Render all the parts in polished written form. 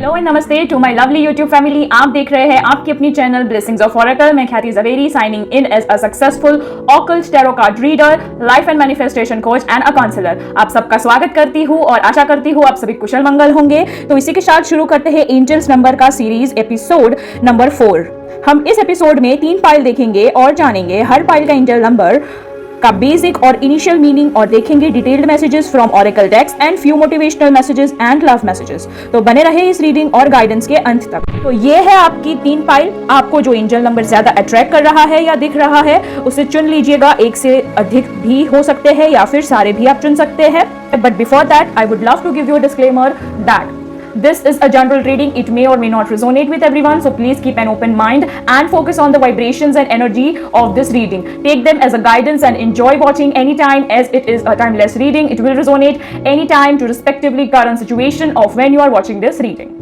Hello and नमस्ते to my lovely YouTube family. आप देख रहे हैं आपकी अपनी चैनल ब्लेसिंग्स ऑफ ऑरेकल। मैं Khyati Javeri signing in as a successful occult tarot card reader, life and manifestation coach and a counsellor. आप सबका स्वागत करती हूँ और आशा करती हूँ आप सभी कुशल मंगल होंगे। तो इसी के साथ शुरू करते हैं एंजल्स नंबर का सीरीज एपिसोड नंबर 4। हम इस एपिसोड में 3 पाइल देखेंगे और जानेंगे हर पाइल का एंजल नंबर का बेसिक और इनिशियल मीनिंग और देखेंगे detailed messages from oracle decks and few motivational messages and love messages. तो बने रहे इस रीडिंग और गाइडेंस के अंत तक। तो ये है आपकी 3 पाइल। आपको जो एंजल नंबर ज्यादा अट्रैक्ट कर रहा है या दिख रहा है उसे चुन लीजिएगा। एक से अधिक भी हो सकते हैं या फिर सारे भी आप चुन सकते हैं। But before that I would love to give you a disclaimer that this is a general reading. It may or may not resonate with everyone, so please keep an open mind and focus on the vibrations and energy of this reading. Take them as a guidance and enjoy watching anytime, as it is a timeless reading. It will resonate anytime to respectively current situation of when you are watching this reading.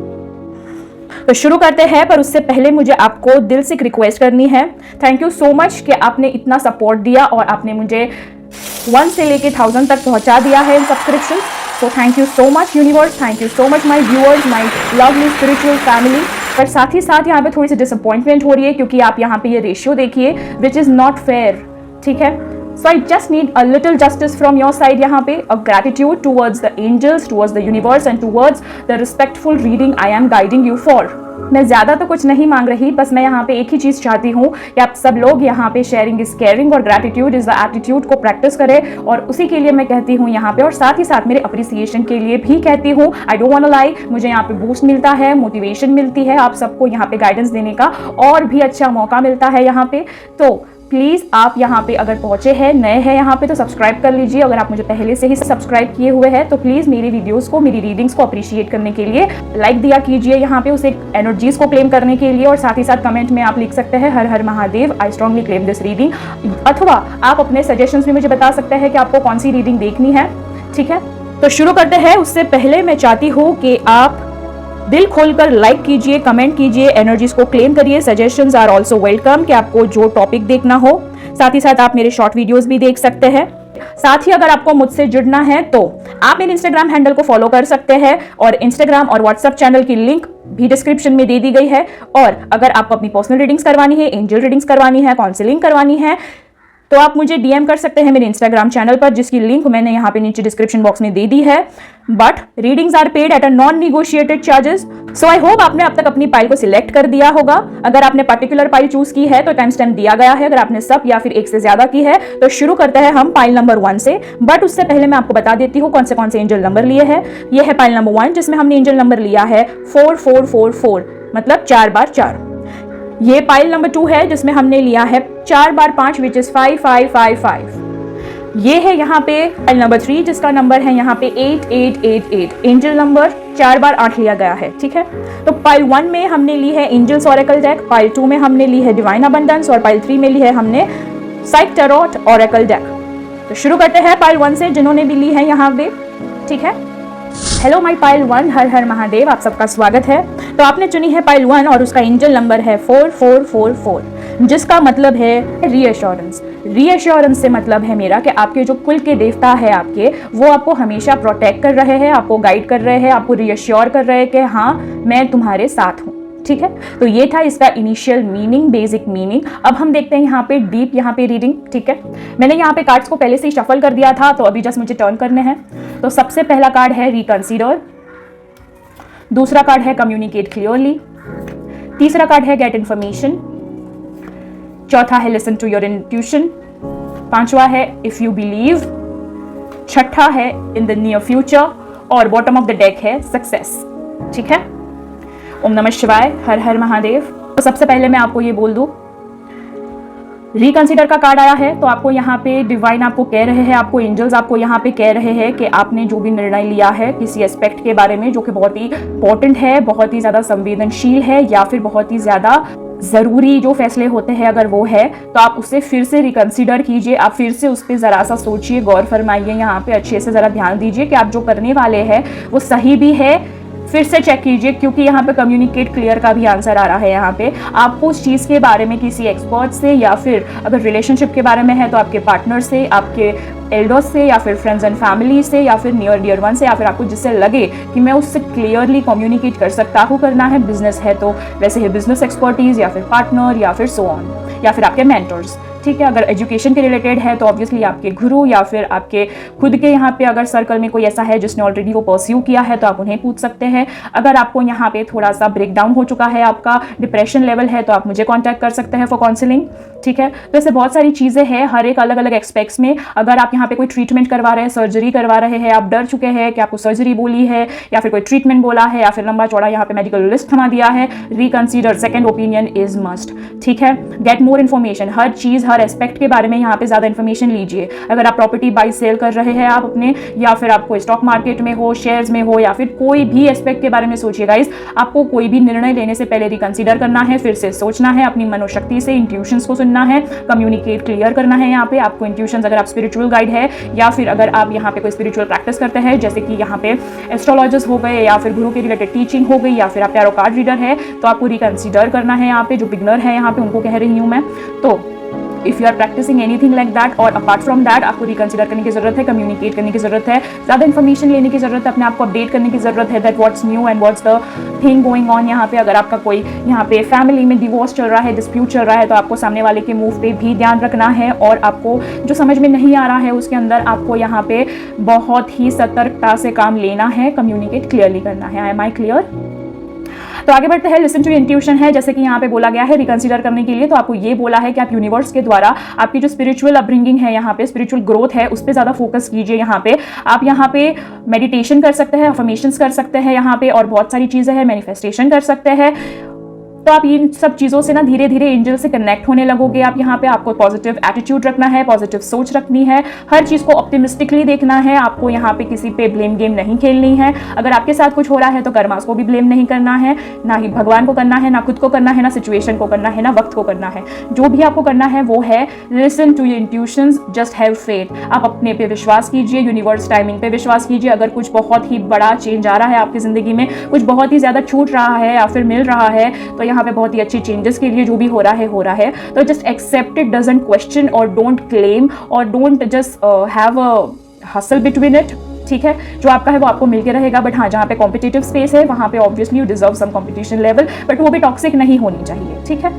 तो शुरू करते हैं, पर उससे पहले मुझे आपको दिल से एक रिक्वेस्ट करनी है। थैंक यू सो मच कि आपने इतना सपोर्ट दिया और आपने मुझे 1 से लेके 1000 तक पहुंचा दिया है इन subscription. So thank you so much universe, thank you so much my viewers, my lovely spiritual family। पर साथ ही साथ यहाँ पे थोड़ी सी डिसअपॉइंटमेंट हो रही है क्योंकि आप यहाँ पे ये रेशियो देखिए which is not fair, ठीक है। So I just need a little justice from your side यहाँ पे, a gratitude towards the angels, towards the universe and towards the respectful reading I am guiding you for। मैं ज़्यादा तो कुछ नहीं मांग रही, बस मैं यहाँ पे एक ही चीज़ चाहती हूँ कि आप सब लोग यहाँ पे शेयरिंग इज केयरिंग और ग्रैटिट्यूड इज द एटीट्यूड को प्रैक्टिस करें। और उसी के लिए मैं कहती हूँ यहाँ पे, और साथ ही साथ मेरे अप्रिसिएशन के लिए भी कहती हूँ। I don't want to lie, मुझे यहाँ पे बूस्ट मिलता है, मोटिवेशन मिलती है, आप सबको यहाँ पे गाइडेंस देने का और भी अच्छा मौका मिलता है यहाँ पे। तो प्लीज़ आप यहाँ पे अगर पहुँचे हैं, नए हैं यहाँ पे, तो सब्सक्राइब कर लीजिए। अगर आप मुझे पहले से ही सब्सक्राइब किए हुए हैं तो प्लीज़ मेरी वीडियोस को, मेरी रीडिंग्स को अप्रिशिएट करने के लिए लाइक दिया कीजिए यहाँ पे, उसे एनर्जीज को क्लेम करने के लिए। और साथ ही साथ कमेंट में आप लिख सकते हैं Har Har Mahadev, I strongly claim this reading. अथवा आप अपने सजेशंस में मुझे बता सकते हैं कि आपको कौन सी रीडिंग देखनी है, ठीक है। तो शुरू करते हैं। उससे पहले मैं चाहती हूँ कि आप दिल खोलकर लाइक कीजिए, कमेंट कीजिए, एनर्जीज को क्लेम करिए। सजेशंस आर आल्सो वेलकम कि आपको जो टॉपिक देखना हो। साथ ही साथ आप मेरे शॉर्ट वीडियोस भी देख सकते हैं। साथ ही अगर आपको मुझसे जुड़ना है तो आप मेरे इंस्टाग्राम हैंडल को फॉलो कर सकते हैं और इंस्टाग्राम और व्हाट्सएप चैनल की लिंक भी डिस्क्रिप्शन में दे दी गई है। और अगर आपको अपनी पर्सनल रीडिंग्स करवानी है, एंजल रीडिंग्स करवानी है, काउंसलिंग करवानी है, तो आप मुझे डीएम कर सकते हैं मेरे इंस्टाग्राम चैनल पर, जिसकी लिंक मैंने यहाँ पे नीचे डिस्क्रिप्शन बॉक्स में दे दी है। But readings are paid at a non negotiated charges. So I hope आपने अब तक अपनी पाइल को सिलेक्ट कर दिया होगा। अगर आपने पर्टिकुलर पाइल चूज की है तो टाइम स्टैम्प दिया गया है। अगर आपने सब या फिर एक से ज्यादा की है तो शुरू करते हैं हम पाइल नंबर 1 से। बट उससे पहले मैं आपको बता देती हूँ कौन से एंजल नंबर लिए हैं। यह है पाइल नंबर 1 जिसमें हमने एंजल नंबर लिया है 4444, मतलब 4 बार 4। ये पाइल नंबर 2 है जिसमें हमने लिया है 4 बार 5 विच इज 5555। ये है यहाँ पे पाइल नंबर 3 जिसका नंबर है यहाँ पे 8888। एंजल नंबर 4 बार 8 लिया गया है, ठीक है। तो पाइल 1 में हमने ली है एंजल्स ऑरेकल डेक, पाइल 2 में हमने ली है डिवाइन अबंडेंस और पाइल 3 में ली है हमने साइक टैरोट ऑरेकल डेक। तो शुरू करते हैं पाइल 1 से, जिन्होंने भी ली है यहाँ पे, ठीक है। हेलो माय पाइल 1, हर हर महादेव, आप सबका स्वागत है। तो आपने चुनी है पाइल 1 और उसका एंजल नंबर है 4444, जिसका मतलब है रीअश्योरेंस। रीअश्योरेंस से मतलब है मेरा कि आपके जो कुल के देवता है आपके, वो आपको हमेशा प्रोटेक्ट कर रहे हैं, आपको गाइड कर रहे हैं, आपको रीअश्योर कर रहे हैं कि हाँ मैं तुम्हारे साथ हूँ, ठीक है। तो ये था इसका इनिशियल मीनिंग, बेसिक मीनिंग। अब हम देखते हैं यहाँ पे डीप यहाँ पे रीडिंग, ठीक है। मैंने यहाँ पे कार्ड्स को पहले से ही शफल कर दिया था, तो अभी जस्ट मुझे टर्न करने हैं। तो सबसे पहला कार्ड है रिकंसीडर, दूसरा कार्ड है कम्युनिकेट क्लियरली, तीसरा कार्ड है गेट इन्फॉर्मेशन, चौथा है लिसन टू योर इंट्यूशन, पांचवा है इफ यू बिलीव, छठा है इन द नियर फ्यूचर और बॉटम ऑफ द डेक है सक्सेस, ठीक है। ओम नमः शिवाय, हर हर महादेव। तो सबसे पहले मैं आपको ये बोल दूं, रिकंसीडर का कार्ड आया है तो आपको यहाँ पे डिवाइन आपको कह रहे हैं, आपको एंजल्स आपको यहाँ पे कह रहे हैं कि आपने जो भी निर्णय लिया है किसी एस्पेक्ट के बारे में जो कि बहुत ही इंपॉर्टेंट है, बहुत ही ज़्यादा संवेदनशील है, या फिर बहुत ही ज़्यादा ज़रूरी जो फैसले होते हैं अगर वो है, तो आप उसे फिर से रिकंसीडर कीजिए। आप फिर से उस पर ज़रा सा सोचिए, गौर फरमाइए, यहाँ पे अच्छे से ज़रा ध्यान दीजिए कि आप जो करने वाले हैं वो सही भी है। फिर से चेक कीजिए, क्योंकि यहाँ पे कम्युनिकेट क्लियर का भी आंसर आ रहा है। यहाँ पे आपको उस चीज़ के बारे में किसी एक्सपर्ट से, या फिर अगर रिलेशनशिप के बारे में है तो आपके पार्टनर से, आपके एल्डर्स से या फिर फ्रेंड्स एंड फैमिली से या फिर नियर डियर वन से या फिर आपको जिससे लगे कि मैं उससे क्लियरली कम्युनिकेट कर सकता हूँ करना है। बिजनेस है तो वैसे ही बिजनेस एक्सपर्टीज या फिर पार्टनर या फिर सो ऑन, या फिर आपके मेंटर्स, ठीक है। अगर एजुकेशन के रिलेटेड है तो ऑब्वियसली आपके गुरु या फिर आपके खुद के यहाँ पे अगर सर्कल में कोई ऐसा है जिसने ऑलरेडी वो परस्यू किया है तो आप उन्हें पूछ सकते हैं। अगर आपको यहाँ पे थोड़ा सा ब्रेक डाउन हो चुका है, आपका डिप्रेशन लेवल है, तो आप मुझे कॉन्टैक्ट कर सकते हैं फॉर काउंसलिंग, ठीक है। तो ऐसे बहुत सारी चीज़ें हैं हर एक अलग अलग एक्सपेक्ट्स में। अगर आप यहाँ पे कोई ट्रीटमेंट करवा रहे हैं, सर्जरी करवा रहे हैं, आप डर चुके हैं कि आपको सर्जरी बोली है या फिर कोई ट्रीटमेंट बोला है या फिर लंबा चौड़ा यहाँ पे मेडिकल लिस्ट थमा दिया है, reconsider, second opinion is must, ठीक है। गेट मोर इन्फॉर्मेशन, हर चीज़ हर एस्पेक्ट के बारे में यहाँ पे ज़्यादा इन्फॉर्मेशन लीजिए। अगर आप प्रॉपर्टी बाई सेल कर रहे हैं आप अपने, या फिर आपको स्टॉक मार्केट में हो, शेयर्स में हो, या फिर कोई भी एस्पेक्ट के बारे में सोचिए गाइस। आपको कोई भी निर्णय लेने से पहले रिकंसीडर करना है, फिर से सोचना है, अपनी मनोशक्ति से इंट्यूशंस को सुनना है, कम्युनिकेट क्लियर करना है। यहाँ पे आपको इंट्यूशंस, अगर आप स्पिरिचुअल गाइड है या फिर अगर आप यहाँ पे कोई स्पिरिचुअल प्रैक्टिस करते हैं, जैसे कि यहाँ पे एस्ट्रोलॉजर्स हो गए या फिर गुरु के रिलेटेड टीचिंग हो गई या फिर आप टैरो कार्ड रीडर है, तो आपको रिकंसीडर करना है। यहाँ पे जो बिगनर है यहाँ पे उनको कह रही हूँ मैं। तो if you are practising anything like that और अपार्ट फ्रॉम दैट, आपको रिकंसीडर करने की जरूरत है, कम्युनिकेट करने की जरूरत है, ज़्यादा इन्फॉर्मेशन लेने की जरूरत है, अपने आप को अपडेट करने की जरूरत है, that what's new and what's the thing going on. यहाँ पे अगर आपका कोई यहाँ पे फैमिली में डिवोर्स चल रहा है, डिस्प्यूट चल रहा है, तो आपको सामने वाले के मूव पे भी ध्यान रखना है और आपको जो समझ में नहीं आ रहा है उसके अंदर आपको यहाँ पे बहुत ही सतर्कता से काम लेना है, कम्युनिकेट क्लियरली करना है। Am I clear? तो आगे बढ़ते हैं। लिसन टू इंट्यूशन है, जैसे कि यहाँ पे बोला गया है रिकंसीडर करने के लिए, तो आपको ये बोला है कि आप यूनिवर्स के द्वारा आपकी जो स्पिरिचुअल अपब्रिंगिंग है, यहाँ पे स्पिरिचुअल ग्रोथ है, उस पर ज़्यादा फोकस कीजिए। यहाँ पे आप यहाँ पे मेडिटेशन कर सकते हैं, अफर्मेशंस कर सकते हैं यहाँ पे, और बहुत सारी चीज़ें हैं, मैनिफेस्टेशन कर सकते हैं। तो आप इन सब चीज़ों से ना धीरे धीरे एंजल से कनेक्ट होने लगोगे। आप यहाँ पे आपको पॉजिटिव एटीट्यूड रखना है, पॉजिटिव सोच रखनी है, हर चीज़ को ऑप्टिमिस्टिकली देखना है। आपको यहाँ पे किसी पे ब्लेम गेम नहीं खेलनी है। अगर आपके साथ कुछ हो रहा है तो कर्मास को भी ब्लेम नहीं करना है, ना ही भगवान को करना है, ना खुद को करना है, ना सिचुएशन को करना है, ना वक्त को करना है। जो भी आपको करना है वो है listen to your intuitions, just have faith. आप अपने पे विश्वास कीजिए, यूनिवर्स टाइमिंग पे विश्वास कीजिए। अगर कुछ बहुत ही बड़ा चेंज आ रहा है आपकी ज़िंदगी में, कुछ बहुत ही ज़्यादा छूट रहा है या फिर मिल रहा है, तो यहाँ पे बहुत ही अच्छी चेंजेस के लिए जो भी हो रहा है, तो just accept it, doesn't question और डोंट क्लेम और don't just have a hassle between it, ठीक है। जो आपका है वो आपको मिलके रहेगा, बट हाँ जहाँ पे कॉम्पिटिटिव स्पेस है वहाँ पे obviously you deserve some competition level, but वो भी टॉक्सिक नहीं होनी चाहिए, ठीक है।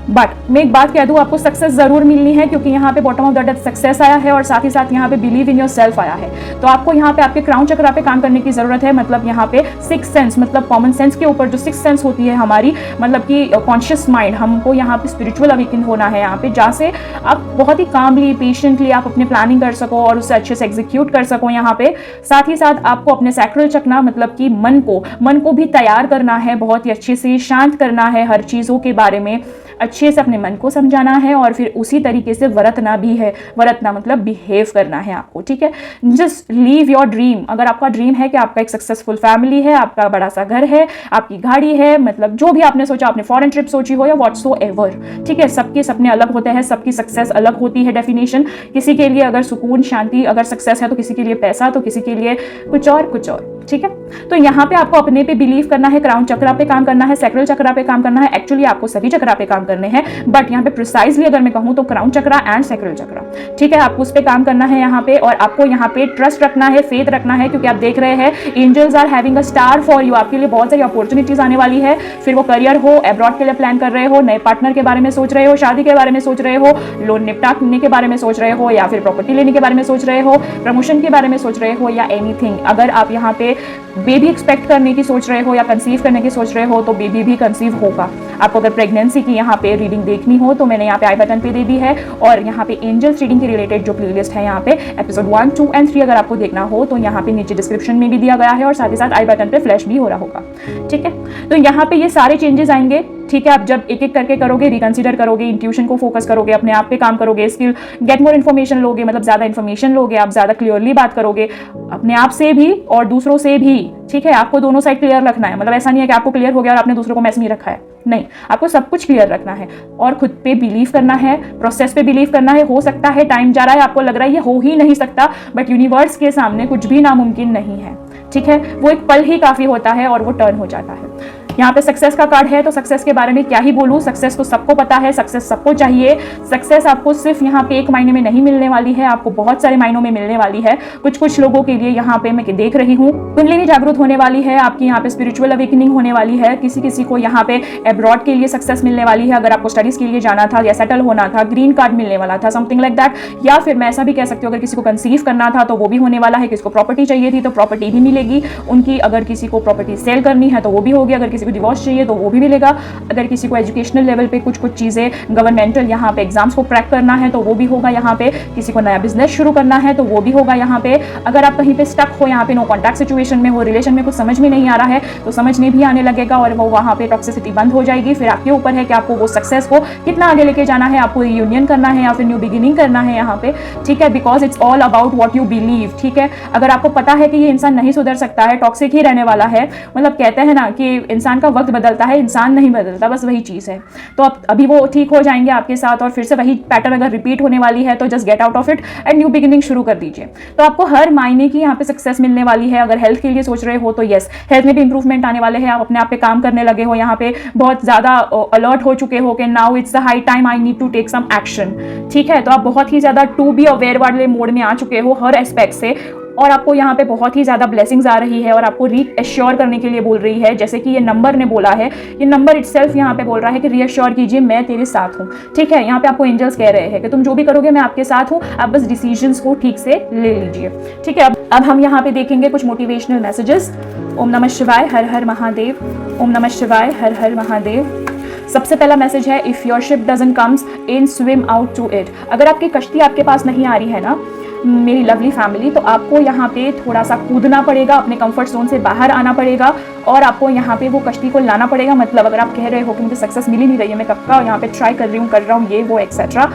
बट मैं एक बात कह दूँ, आपको सक्सेस जरूर मिलनी है, क्योंकि यहाँ पे bottom of the death success आया है और साथ ही साथ यहाँ पे बिलीव इन योर सेल्फ आया है। तो आपको यहाँ पे आपके क्राउन चक्रा पे काम करने की जरूरत है। मतलब यहाँ पे सिक्स सेंस, मतलब कॉमन सेंस के ऊपर जो सिक्स सेंस होती है हमारी, मतलब कि कॉन्शियस माइंड, हमको यहाँ पे स्पिरिचुअल अवेकन होना है यहाँ पे, जहाँ से आप बहुत ही कामली पेशेंटली आप अपने प्लानिंग कर सको और उससे अच्छे से एग्जीक्यूट कर सको यहाँ पे। साथ ही साथ आपको अपने सैक्रल चक्रा, मतलब कि मन को भी तैयार करना है, बहुत ही अच्छे से शांत करना है, हर चीज़ों के बारे में अच्छे से अपने मन को समझाना है और फिर उसी तरीके से वरतना भी है। वरतना मतलब बिहेव करना है आपको, ठीक है। Just leave your dream. अगर आपका ड्रीम है कि आपका एक सक्सेसफुल फैमिली है, आपका बड़ा सा घर है, आपकी गाड़ी है, मतलब जो भी आपने सोचा, आपने फॉरेन ट्रिप सोची हो या व्हाट्सोएवर, ठीक है। सबके सपने अलग होते हैं, सबकी सक्सेस अलग होती है डेफिनेशन। किसी के लिए अगर सुकून शांति अगर सक्सेस है तो किसी के लिए पैसा, तो किसी के लिए कुछ और, ठीक है। तो यहाँ पे आपको अपने पे बिलीव करना है, क्राउन चक्रा पे काम करना है, सैक्रल चक्रा पे काम करना है। एक्चुअली आपको सभी चक्रा पे काम करने हैं, बट यहाँ पे प्रिसाइजली अगर मैं कहूँ तो क्राउन चक्रा एंड सैक्रल चक्रा, ठीक है। आपको उस पे काम करना है यहाँ पे, और आपको यहाँ पे ट्रस्ट रखना है, फेथ रखना है, क्योंकि आप देख रहे हैं angels are having a star for you. आपके लिए बहुत सारी अपॉर्चुनिटीज आने वाली है, फिर वो करियर हो, अब्रॉड के लिए प्लान कर रहे हो, नए पार्टनर के बारे में सोच रहे हो, शादी के बारे में सोच रहे हो, लोन निपटाने के बारे में सोच रहे हो, या फिर प्रॉपर्टी लेने के बारे में सोच रहे हो, प्रमोशन के बारे में सोच रहे हो, या एनीथिंग। अगर आप यहाँ पे बेबी एक्सपेक्ट करने की सोच रहे हो या कंसीव करने की सोच रहे हो, तो बेबी भी कंसीव होगा। आपको अगर प्रेगनेंसी की यहाँ पे रीडिंग देखनी हो तो मैंने यहाँ पे आई बटन पे दे दी है, और यहाँ पे एंजल्स रीडिंग के रिलेटेड जो प्लेलिस्ट है यहाँ पे एपिसोड 1, 2 एंड 3 अगर आपको देखना हो तो यहाँ पे नीचे डिस्क्रिप्शन में भी दिया गया है, और साथ ही साथ आई बटन पे फ्लैश भी हो रहा होगा, ठीक है। तो यहाँ पे ये सारे चेंजेस आएंगे, ठीक है। आप जब एक एक करके करोगे, रिकंसीडर करोगे, इंट्यूशन को फोकस करोगे, अपने आप पे काम करोगे, स्किल गेट मोर इन्फॉर्मेशन लोगे, मतलब ज्यादा इन्फॉर्मेशन लोगे, आप ज्यादा क्लियरली बात करोगे अपने आप से भी और दूसरों से भी, ठीक है। आपको दोनों साइड क्लियर रखना है, मतलब ऐसा नहीं है कि आपको क्लियर हो गया और आपने दूसरों को मैस नहीं रखा है, नहीं, आपको सब कुछ क्लियर रखना है और खुद पे बिलीव करना है, प्रोसेस पे बिलीव करना है। हो सकता है टाइम जा रहा है, आपको लग रहा है ये हो ही नहीं सकता, बट यूनिवर्स के सामने कुछ भी नामुमकिन नहीं है, ठीक है। वो एक पल ही काफी होता है और वो टर्न हो जाता है। यहाँ पे सक्सेस का कार्ड है, तो सक्सेस के बारे में क्या ही बोलूँ, सक्सेस तो सबको पता है, सक्सेस सबको चाहिए। सक्सेस आपको सिर्फ यहाँ पे एक महीने में नहीं मिलने वाली है, आपको बहुत सारे महीनों में मिलने वाली है। कुछ लोगों के लिए यहाँ पे मैं देख रही हूँ कुंडलिनी जागृत होने वाली है, आपकी यहाँ पे स्पिरिचुअल अवेकनिंग होने वाली है। किसी को यहाँ पे अब्रॉड के लिए सक्सेस मिलने वाली है, अगर आपको स्टडीज के लिए जाना था या सेटल होना था, ग्रीन कार्ड मिलने वाला था, समथिंग लाइक दैट। या फिर मैं ऐसा भी कह सकती हूँ, अगर किसी को कंसीव करना था तो वो भी होने वाला है, किसी को प्रॉपर्टी चाहिए थी तो प्रॉपर्टी भी मिलेगी उनकी, अगर किसी को प्रॉपर्टी सेल करनी है तो वो भी होगी, अगर किसी को डिवोर्स चाहिए तो वो भी मिलेगा, अगर किसी को एजुकेशनल लेवल पे कुछ चीज़ें गवर्नमेंटल यहाँ पे एग्जाम्स को क्रैक करना है तो वो भी होगा यहाँ पे, किसी को नया बिजनेस शुरू करना है तो वो भी होगा यहाँ पे। अगर आप कहीं पे स्टक हो, यहाँ पे नो कॉन्टैक्ट सिचुएशन में हो, रिलेशन में कुछ समझ में नहीं आ रहा है तो समझ में भी आने लगेगा और वो वहाँ पे टॉक्सिसिटी बंद हो जाएगी। फिर आपके ऊपर है कि आपको वो सक्सेस को कितना आगे लेके जाना है, आपको रियूनियन करना है या फिर न्यू बिगिनिंग करना है यहाँ पे, ठीक है, because it's all about what you believe, ठीक है। अगर आपको पता है कि ये इंसान नहीं सुधर सकता है, टॉक्सिक ही रहने वाला है, मतलब कहते हैं ना कि इंसान का वक्त बदलता है, इंसान नहीं बदलता, बस वही चीज़ है। तो अब अभी वो ठीक हो जाएंगे आपके साथ और फिर से वही पैटर्न अगर रिपीट होने वाली है तो just get out of it and new beginning शुरू कर दीजिए। तो आपको हर महीने की यहाँ पे सक्सेस मिलने वाली है। अगर हेल्थ के लिए सोच रहे हो तो यस, हेल्थ में भी इंप्रूवमेंट आने वाले हैं, आप अपने आप पे काम करने लगे हो, यहाँ पे बहुत ज़्यादा अलर्ट हो चुके हो कि now it's the high time I need to take some action, ठीक है। तो आप बहुत ही ज़्यादा टू बी अवेयर वाले मोड में आ चुके हो हर एस्पेक्ट से, और आपको यहाँ पे बहुत ही ज़्यादा ब्लेसिंग्स आ रही है और आपको रीअश्योर करने के लिए बोल रही है, जैसे कि ये नंबर ने बोला है, ये नंबर इटसेल्फ यहाँ पे बोल रहा है कि रीअश्योर कीजिए मैं तेरे साथ हूँ, ठीक है। यहाँ पे आपको एंजल्स कह रहे हैं कि तुम जो भी करोगे मैं आपके साथ हूँ, आप बस डिसीजंस को ठीक से ले लीजिए, ठीक है। अब हम यहाँ पे देखेंगे कुछ मोटिवेशनल मैसेजेस। ओम नमः शिवाय, हर हर महादेव। ओम नमः शिवाय, हर हर महादेव। सबसे पहला मैसेज है, if your ship doesn't comes in, swim out to it. अगर आपकी कश्ती आपके पास नहीं आ रही है ना मेरी लवली फैमिली, तो आपको यहाँ पे थोड़ा सा कूदना पड़ेगा, अपने कंफर्ट जोन से बाहर आना पड़ेगा और आपको यहाँ पे वो कश्ती को लाना पड़ेगा। मतलब अगर आप कह रहे हो कि मुझे सक्सेस मिल ही नहीं रही है, मैं कब का यहाँ पे ट्राई कर रहा हूँ ये वो एक्सेट्रा,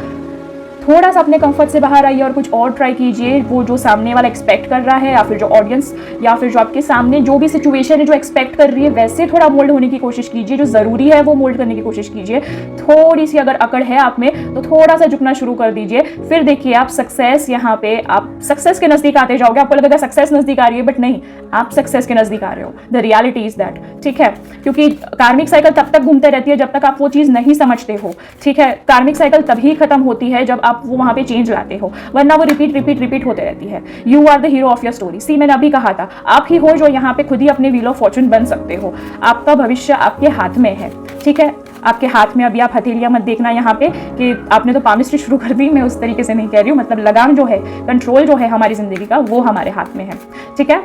थोड़ा सा अपने कंफर्ट से बाहर आइए और कुछ और ट्राई कीजिए। वो जो सामने वाला एक्सपेक्ट कर रहा है या फिर जो ऑडियंस या फिर जो आपके सामने जो भी सिचुएशन है जो एक्सपेक्ट कर रही है वैसे थोड़ा मोल्ड होने की कोशिश कीजिए, जो ज़रूरी है वो मोल्ड करने की कोशिश कीजिए। थोड़ी सी अगर अकड़ है आप में तो थोड़ा सा झुकना शुरू कर दीजिए, फिर देखिए आप सक्सेस, यहाँ पे आप सक्सेस के नज़दीक आते जाओगे। आपको लगेगा सक्सेस नज़दीक आ रही है, बट नहीं, आप सक्सेस के नज़दीक आ रहे हो। द रियलिटी इज दैट, ठीक है, क्योंकि कार्मिक साइकिल तब तक घूमते रहती है जब तक आप वो चीज़ नहीं समझते हो, ठीक है। कार्मिक साइकिल तभी खत्म होती है जब आप वो वहाँ पे चेंज लाते हो, वरना वो रिपीट होते रहती है। You are the hero of your story. See, मैंने अभी कहा था, आप ही हो जो यहाँ पे खुद ही अपने व्हील ऑफ फॉर्चून बन सकते हो। आपका भविष्य आपके हाथ में है, ठीक है, आपके हाथ में। अभी आप हथेलियां मत देखना यहाँ पे कि आपने तो पामिस्ट्री शुरू कर दी, मैं उस तरीके से नहीं कह रही हूँ। मतलब लगाम जो है, कंट्रोल जो है हमारी जिंदगी का, वो हमारे हाथ में है, ठीक है।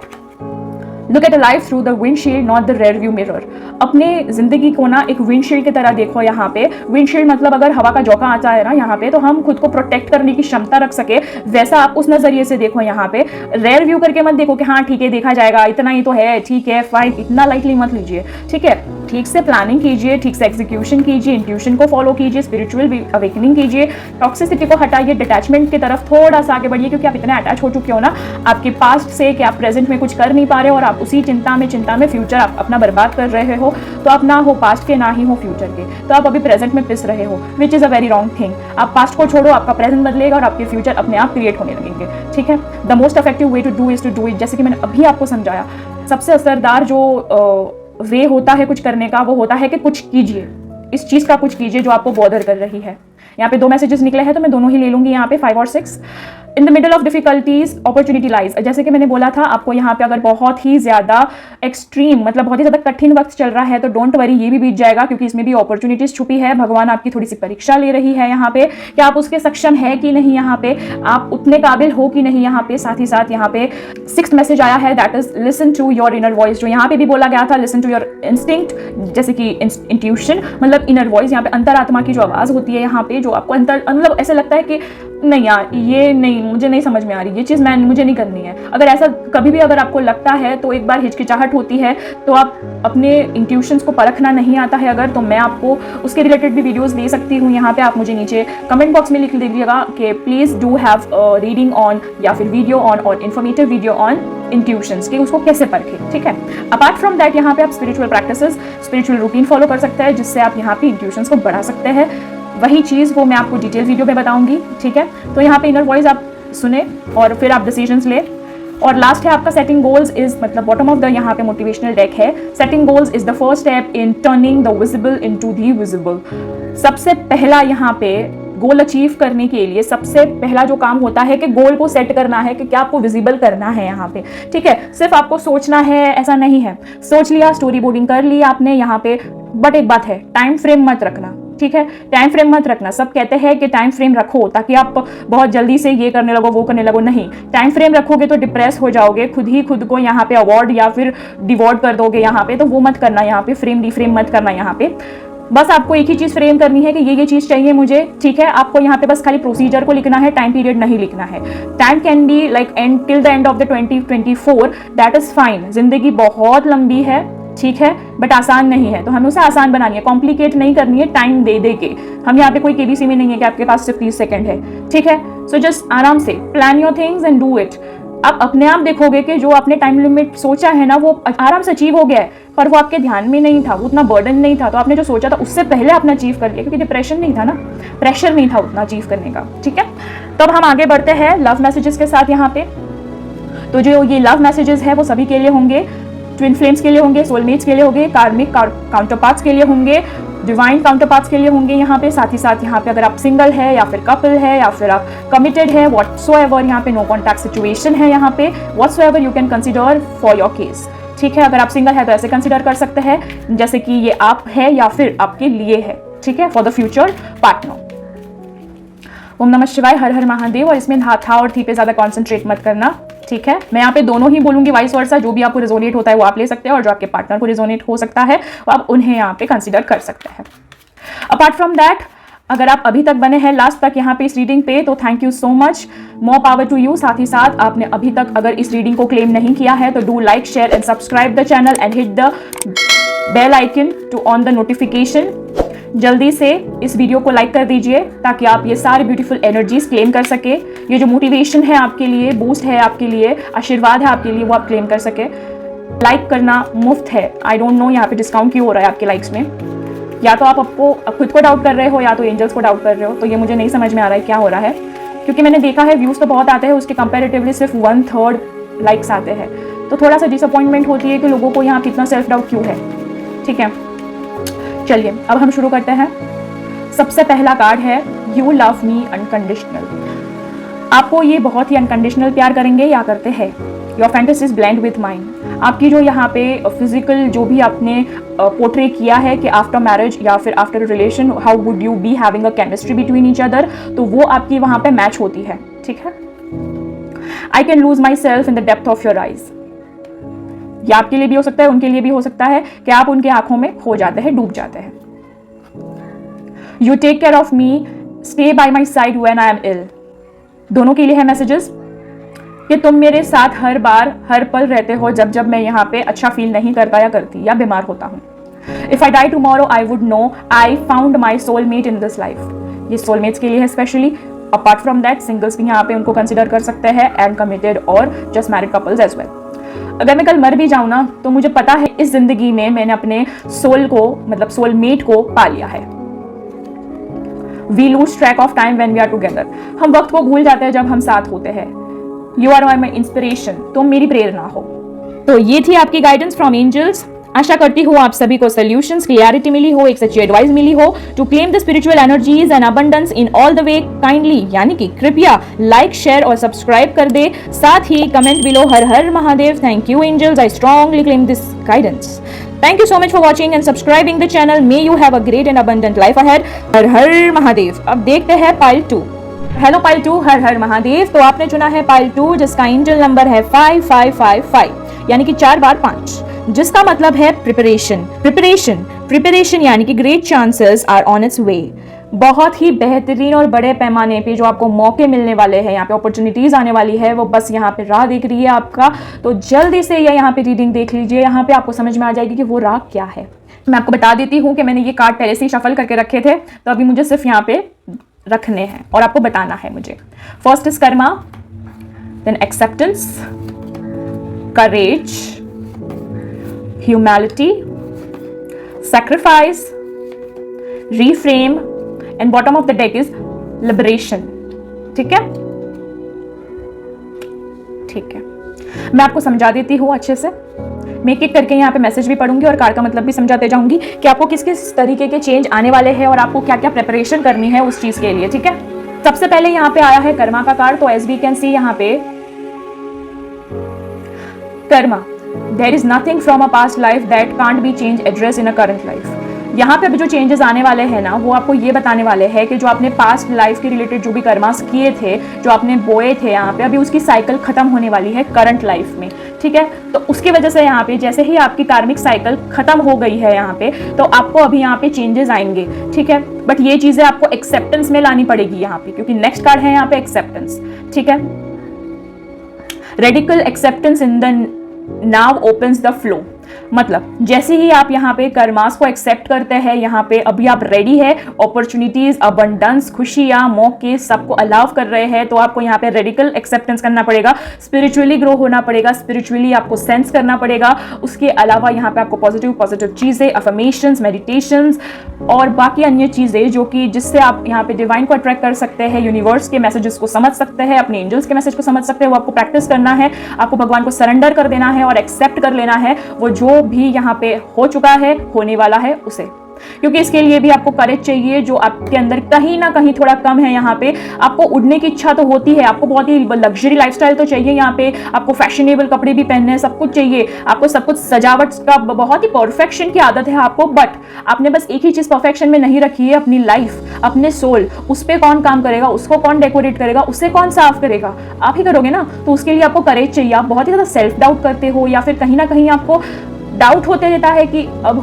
Look at a life through the windshield not the rear view mirror. अपने जिंदगी को ना एक विंडशील्ड की तरह देखो। यहाँ पे विंडशील्ड मतलब अगर हवा का झोंका आता है ना यहाँ पे, तो हम खुद को प्रोटेक्ट करने की क्षमता रख सके, वैसा आप उस नजरिए से देखो। यहाँ पे रेयर व्यू करके मत देखो कि हाँ ठीक है देखा जाएगा, इतना ही तो है, ठीक है फाइन, इतना लाइटली मत लीजिए, ठीक है। ठीक से प्लानिंग कीजिए, ठीक से एग्जीक्यूशन कीजिए, इंट्यूशन को फॉलो कीजिए, स्पिरिचुअल अवेकनिंग कीजिए, टॉक्सिसिटी को हटाइए, डिटैचमेंट की तरफ थोड़ा सा आगे बढ़िए, क्योंकि आप इतने अटैच हो चुके हो ना आपके पास्ट से कि आप प्रेजेंट में कुछ कर नहीं पा रहे हो और आप उसी चिंता में फ्यूचर आप अपना बर्बाद कर रहे हो। तो आप ना हो पास्ट के ना ही हो फ्यूचर के, तो आप अभी प्रेजेंट में पिस रहे हो, which is a very wrong thing. आप पास्ट को छोड़ो, आपका प्रेजेंट बदलेगा और आपके फ्यूचर अपने आप क्रिएट होने लगेंगे, ठीक है। The most effective way to do is to do it. जैसे कि मैंने अभी आपको समझाया, सबसे असरदार जो वे होता है कुछ करने का, वो होता है कि कुछ कीजिए, इस चीज़ का कुछ कीजिए जो आपको बॉदर कर रही है। यहाँ पे 2 मैसेजेस निकले हैं तो मैं दोनों ही ले लूंगी यहाँ पे, 5 और 6। In the middle of difficulties opportunity lies. जैसे कि मैंने बोला था आपको यहाँ पे, अगर बहुत ही ज़्यादा एक्सट्रीम मतलब बहुत ही ज़्यादा कठिन वक्त चल रहा है तो डोंट वरी, ये भी बीत जाएगा, क्योंकि इसमें भी अपॉर्चुनिटीज छुपी है। भगवान आपकी थोड़ी सी परीक्षा ले रही है यहाँ पे कि आप उसके सक्षम है कि नहीं, यहाँ पे आप उतने काबिल हो कि नहीं। यहाँ पे साथ ही साथ यहाँ पे 6th मैसेज आया है, that is listen to your inner voice. जो यहाँ पे भी बोला गया था, लिसन टू योर इंस्टिंक्ट, जैसे कि इंट्यूशन मतलब इनर वॉइस, यहाँ पे अंतरात्मा की जो आवाज़ होती है यहाँ पे, जो आपको अंतर मतलब ऐसा लगता है कि नहीं यार ये नहीं, मुझे नहीं समझ में आ रही, ये चीज़ मुझे नहीं करनी है। अगर ऐसा कभी भी अगर आपको लगता है तो एक बार हिचकिचाहट होती है, तो आप अपने इंट्यूशंस को परखना नहीं आता है अगर, तो मैं आपको उसके रिलेटेड भी वीडियोस दे सकती हूँ। यहाँ पे आप मुझे नीचे कमेंट बॉक्स में लिख दीजिएगा कि please do have reading on या फिर वीडियो ऑन और इन्फॉर्मेटिव वीडियो ऑन इंट्यूशंस कि उसको कैसे परखें, ठीक है। अपार्ट फ्रॉम दैट यहाँ पे आप spiritual practices, spiritual routine follow कर सकते हैं, जिससे आप यहाँ पे इंट्यूशंस को बढ़ा सकते हैं। वही चीज़ वो मैं आपको डिटेल वीडियो में बताऊंगी, ठीक है। तो यहाँ पे इनर वॉइस आप सुने और फिर आप डिसीजंस ले। और लास्ट है आपका सेटिंग गोल्स इज, मतलब बॉटम ऑफ द यहाँ पे मोटिवेशनल डेक है, setting goals is the first step in turning the visible into the visible. सबसे पहला यहाँ पे गोल अचीव करने के लिए सबसे पहला जो काम होता है कि गोल को सेट करना है कि क्या आपको विजिबल करना है यहाँ पे, ठीक है। सिर्फ आपको सोचना है ऐसा नहीं है, सोच लिया, स्टोरी बोर्डिंग कर ली आपने यहाँ पे, बट एक बात है, टाइम फ्रेम मत रखना, ठीक है। टाइम फ्रेम मत रखना। सब कहते हैं कि टाइम फ्रेम रखो ताकि आप बहुत जल्दी से ये करने लगो वो करने लगो, नहीं, टाइम फ्रेम रखोगे तो डिप्रेस हो जाओगे, खुद ही खुद को यहाँ पे अवार्ड या फिर डिवॉर्ड कर दोगे यहाँ पे, तो वो मत करना यहाँ पे, फ्रेम डिफ्रेम मत करना यहाँ पे। बस आपको एक ही चीज फ्रेम करनी है कि ये चीज चाहिए मुझे, ठीक है। आपको यहाँ पे बस खाली प्रोसीजर को लिखना है, टाइम पीरियड नहीं लिखना है। Time can be like and till the end of the 2024, that is fine. जिंदगी बहुत लंबी है, ठीक है, बट आसान नहीं है, तो हमें उसे आसान बनानी है, कॉम्प्लिकेट नहीं करनी है टाइम दे दे के। हम यहाँ पे कोई केबीसी में नहीं है कि आपके पास सिर्फ 30 सेकंड है, ठीक है। सो जस्ट आराम से plan your things and do it. आप अपने आप देखोगे कि जो आपने टाइम लिमिट सोचा है ना वो आराम से अचीव हो गया है, पर वो आपके ध्यान में नहीं था, वो उतना बर्डन नहीं था, तो आपने जो सोचा था उससे पहले आपने अचीव कर लिया, क्योंकि डिप्रेशन नहीं था ना, प्रेशर नहीं था उतना अचीव करने का, ठीक है। तो अब हम आगे बढ़ते हैं लव मैसेजेस के साथ यहाँ पे। तो जो ये लव मैसेजेस है वो सभी के लिए होंगे, ट्विन फ्लेम्स के लिए होंगे, सोलमेट्स के लिए होंगे, कार्मिक काउंटरपार्ट्स के लिए होंगे, डिवाइन काउंटरपार्ट्स के लिए होंगे यहाँ पे। साथ ही साथ यहाँ पे अगर आप सिंगल है या फिर कपल है या फिर आप कमिटेड है, व्हाटसोएवर यहाँ पे नो कॉन्टैक्ट सिचुएशन है यहाँ पे, whatsoever you can consider for your case, ठीक है। अगर आप सिंगल है तो ऐसे कंसीडर कर सकते हैं जैसे कि ये आप है या फिर आपके लिए है, ठीक है, फॉर द फ्यूचर पार्टनर। ओम नमः शिवाय, हर हर महादेव। और इसमें था और थी पे ज्यादा कॉन्सेंट्रेट मत करना, ठीक है। मैं यहाँ पे दोनों ही बोलूंगी, वाइस वर्सा, जो भी आपको रिजोनेट होता है वो आप ले सकते हैं, और जो आपके पार्टनर को रिजोनेट हो सकता है वो आप उन्हें यहाँ पे कंसीडर कर सकते हैं। अपार्ट फ्रॉम दैट, अगर आप अभी तक बने हैं लास्ट तक यहाँ पे इस रीडिंग पे, तो thank you so much, more power to you. साथ ही साथ आपने अभी तक अगर इस रीडिंग को क्लेम नहीं किया है तो do like, share and subscribe the channel and hit the bell icon to on the notification. जल्दी से इस वीडियो को लाइक कर दीजिए ताकि आप ये सारे ब्यूटीफुल एनर्जीज क्लेम कर सके। ये जो मोटिवेशन है आपके लिए, बूस्ट है आपके लिए, आशीर्वाद है आपके लिए, वो आप क्लेम कर सके। लाइक करना मुफ्त है। आई डोंट नो यहाँ पे डिस्काउंट क्यों हो रहा है आपके लाइक्स में, या तो आप आपको खुद को डाउट कर रहे हो या तो एंजल्स को डाउट कर रहे हो, तो ये मुझे नहीं समझ में आ रहा है क्या हो रहा है, क्योंकि मैंने देखा है व्यूज तो बहुत आते हैं, उसके कंपेरेटिवली सिर्फ 1/3 लाइक्स आते हैं, तो थोड़ा सा डिसअपॉइंटमेंट होती है कि लोगों को यहाँ कितना सेल्फ डाउट क्यों है, ठीक है। चलिए अब हम शुरू करते हैं। सबसे पहला कार्ड है यू लव मी अनकंडीशनल। आपको ये बहुत ही अनकंडीशनल प्यार करेंगे या करते हैं। Your fantasies blend with mind. आपकी जो यहाँ पे फिजिकल जो भी आपने पोर्ट्रे किया है कि आफ्टर मैरिज या फिर after relation how would you be having a chemistry between each other, तो वो आपकी वहाँ पे मैच होती है, ठीक है। I can lose my self in the depth of your eyes. ये आपके लिए भी हो सकता है, उनके लिए भी हो सकता है कि आप उनके आंखों में खो जाते हैं, डूब जाते हैं। You take care of me, stay by my side when I am ill. दोनों के लिए है मैसेजेस कि तुम मेरे साथ हर बार हर पल रहते हो जब जब मैं यहाँ पे अच्छा फील नहीं करता या करती या बीमार होता हूँ। If I die tomorrow I would know I found my soulmate in this life. ये सोलमेट्स के लिए है specially. Apart from that singles भी यहाँ पे उनको कंसिडर कर सकते हैं, एंड कमिटेड और just married couples as well. अगर मैं कल मर भी जाऊं ना तो मुझे पता है इस जिंदगी में मैंने अपने सोल को, मतलब सोलमेट को पा लिया है। We lose track of time when we are together. हम वक्त को भूल जाते हैं जब हम साथ होते हैं। यू आर माई इंस्पिरेशन, तुम मेरी प्रेरणा हो। तो ये थी आपकी गाइडेंस फ्रॉम एंजल्स। आशा करती हूँ आप सभी को सॉल्यूशंस, क्लियरिटी मिली हो, एक सच्ची एडवाइस मिली हो to claim the spiritual energies and abundance in all the way. Kindly यानी कि कृपया लाइक, शेयर और सब्सक्राइब कर दे। साथ ही comment below Har Har Mahadev. Thank you angels, I strongly claim this guidance. Thank you so much for watching and subscribing the channel. May you have a great and abundant life ahead. हर हर महादेव। अब देखते हैं pile 2। Hello pile 2, हर हर महादेव। तो आपने चुना है pile 2 जिसका angel number है 5555, यानी कि 4 बार 5, जिसका मतलब है प्रिपरेशन। प्रिपरेशन यानी कि great chances are on its way. बहुत ही बेहतरीन और बड़े पैमाने पे जो आपको मौके मिलने वाले हैं, यहाँ पे अपॉर्चुनिटीज आने वाली है, वो बस यहाँ पे राह देख रही है आपका। तो जल्दी से ये यहाँ पे रीडिंग देख लीजिए, यहाँ पे आपको समझ में आ जाएगी कि वो राह क्या है। मैं आपको बता देती हूँ कि मैंने ये कार्ड पहले से ही शफल करके रखे थे, तो अभी मुझे सिर्फ यहाँ पे रखने हैं और आपको बताना है मुझे। First is karma, then acceptance, courage, humility, sacrifice, reframe, and bottom of the deck is liberation। ठीक है, ठीक है। मैं आपको समझा देती हूँ अच्छे से, मैं एक एक करके यहाँ पे मैसेज भी पढ़ूंगी और कार्ड का मतलब भी समझाते जाऊंगी कि आपको किस किस तरीके के चेंज आने वाले हैं और आपको क्या क्या प्रिपरेशन करनी है उस चीज के लिए, ठीक है। सबसे पहले यहाँ पे आया है कर्मा का कार्ड। तो एज वी कैन सी यहाँ पे karma, there is nothing from a past life that can't be change address in a current life. यहाँ पे अभी जो चेंजेस आने वाले हैं ना, वो आपको ये बताने वाले हैं कि जो आपने पास्ट लाइफ के रिलेटेड जो भी कर्मास किए थे, जो आपने बोए थे यहाँ पे, अभी उसकी साइकिल खत्म होने वाली है करंट लाइफ में, ठीक है। तो उसकी वजह से यहाँ पे जैसे ही आपकी कार्मिक साइकिल खत्म हो गई है यहाँ पे, तो आपको अभी यहाँ पे चेंजेस आएंगे, ठीक है। बट ये चीजें आपको एक्सेप्टेंस में लानी पड़ेगी यहाँ पे, क्योंकि नेक्स्ट कार्ड है यहाँ पे एक्सेप्टेंस, ठीक है। Radical acceptance in the now opens the flow. मतलब जैसे ही आप यहाँ पे कर्मास को एक्सेप्ट करते हैं, यहाँ पे अभी आप रेडी है, अपॉर्चुनिटीज, अबंडेंस, खुशियां, मौके सबको अलाउ कर रहे हैं, तो आपको यहाँ पे रेडिकल एक्सेप्टेंस करना पड़ेगा, स्पिरिचुअली ग्रो होना पड़ेगा, स्पिरिचुअली आपको सेंस करना पड़ेगा। उसके अलावा यहाँ पे आपको पॉजिटिव चीजें, अफर्मेशंस, मेडिटेशंस और बाकी अन्य चीजें जो कि जिससे आप यहाँ पे डिवाइन को अट्रैक्ट कर सकते हैं, यूनिवर्स के मैसेजेस को समझ सकते हैं, अपने एंजल्स के मैसेज को समझ सकते हैं, वो आपको प्रैक्टिस करना है। आपको भगवान को सरेंडर कर देना है और एक्सेप्ट कर लेना है वो जो भी यहाँ पे हो चुका है, होने वाला है उसे, क्योंकि इसके लिए भी आपको करेज चाहिए जो आपके अंदर कहीं ना कहीं थोड़ा कम है। यहाँ पे आपको उड़ने की इच्छा तो होती है, आपको बहुत ही लग्जरी लाइफस्टाइल तो चाहिए, यहाँ पे आपको फैशनेबल कपड़े भी पहनने हैं, सब कुछ चाहिए, आपको सब कुछ सजावट का बहुत ही परफेक्शन की आदत है आपको। बट आपने बस एक ही चीज परफेक्शन में नहीं रखी है, अपनी लाइफ, अपने सोल, उस पर कौन काम करेगा, उसको कौन डेकोरेट करेगा, उसे कौन साफ करेगा, आप ही करोगे ना। तो उसके लिए आपको करेज चाहिए। आप बहुत ही ज्यादा सेल्फ डाउट करते हो या फिर कहीं ना कहीं आपको डाउट होते रहता है कि अब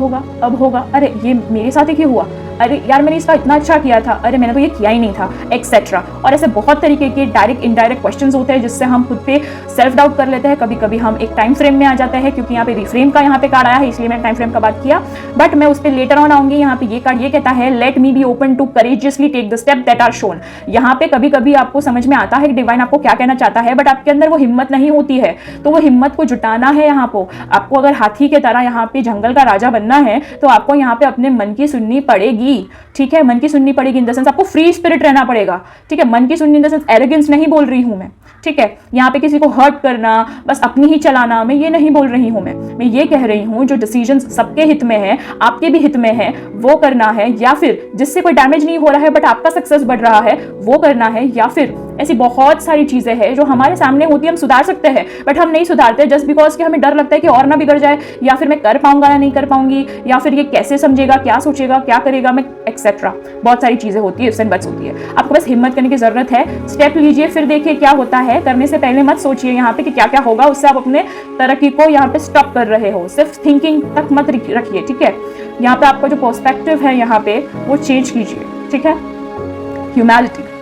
होगा, अरे ये मेरे साथ ही क्यों हुआ, अरे यार मैंने इसका इतना अच्छा किया था, अरे मैंने तो ये किया ही नहीं था, एक्सेट्रा। और ऐसे बहुत तरीके के डायरेक्ट इनडायरेक्ट क्वेश्चंस होते हैं जिससे हम खुद पे सेल्फ डाउट कर लेते हैं। कभी कभी हम एक टाइम फ्रेम में आ जाते हैं, क्योंकि यहाँ पे रिफ्रेम का यहाँ पे कार्ड आया है, इसलिए मैंने टाइम फ्रेम का बात किया, बट मैं उस पर लेटर ऑन आऊंगी। यहाँ पे ये कार्ड ये कहता है, let me be open to courageously take the step that are shown. यहाँ पे कभी कभी आपको समझ में आता है कि डिवाइन आपको क्या कहना चाहता है, बट आपके अंदर वो हिम्मत नहीं होती है, तो वो हिम्मत को जुटाना है। यहाँ पे आपको अगर हाथी के तरह यहाँ पे जंगल का राजा बनना है, तो आपको यहाँ पे अपने मन की सुननी पड़ेगी, ठीक है। मन की सुननी पड़ेगी इन द सेंस आपको फ्री स्पिरिट रहना पड़ेगा, ठीक है। मन की सुननी इन द सेंस एरोगेंस नहीं बोल रही हूं मैं, ठीक है। यहाँ पे किसी को हर्ट करना, बस अपनी ही चलाना, मैं ये नहीं बोल रही हूं। मैं ये कह रही हूं जो डिसीजन सबके हित में है, आपके भी हित में है, वो करना है, या फिर जिससे कोई डैमेज नहीं हो रहा है बट आपका सक्सेस बढ़ रहा है, वो करना है। या फिर ऐसी बहुत सारी चीजें हैं जो हमारे सामने होती है, हम सुधार सकते हैं बट हम नहीं सुधारते, जस्ट बिकॉज कि हमें डर लगता है कि और ना बिगड़ जाए, या फिर मैं कर पाऊंगा या नहीं कर पाऊंगी, या फिर ये कैसे समझेगा, क्या सोचेगा, क्या करेगा मैं, एक्सेट्रा। बहुत सारी चीजें होती है, इससे बच होती है। आपको बस हिम्मत करने की जरूरत है, स्टेप लीजिए, फिर देखिए क्या होता है। करने से पहले मत सोचिए यहाँ पे कि क्या क्या होगा, उससे आप अपने तरक्की को यहाँ पे स्टॉप कर रहे हो। सिर्फ थिंकिंग तक मत रखिए, ठीक है। यहाँ पे आपका जो पर्सपेक्टिव है यहाँ पे वो चेंज कीजिए, ठीक है। Humanity,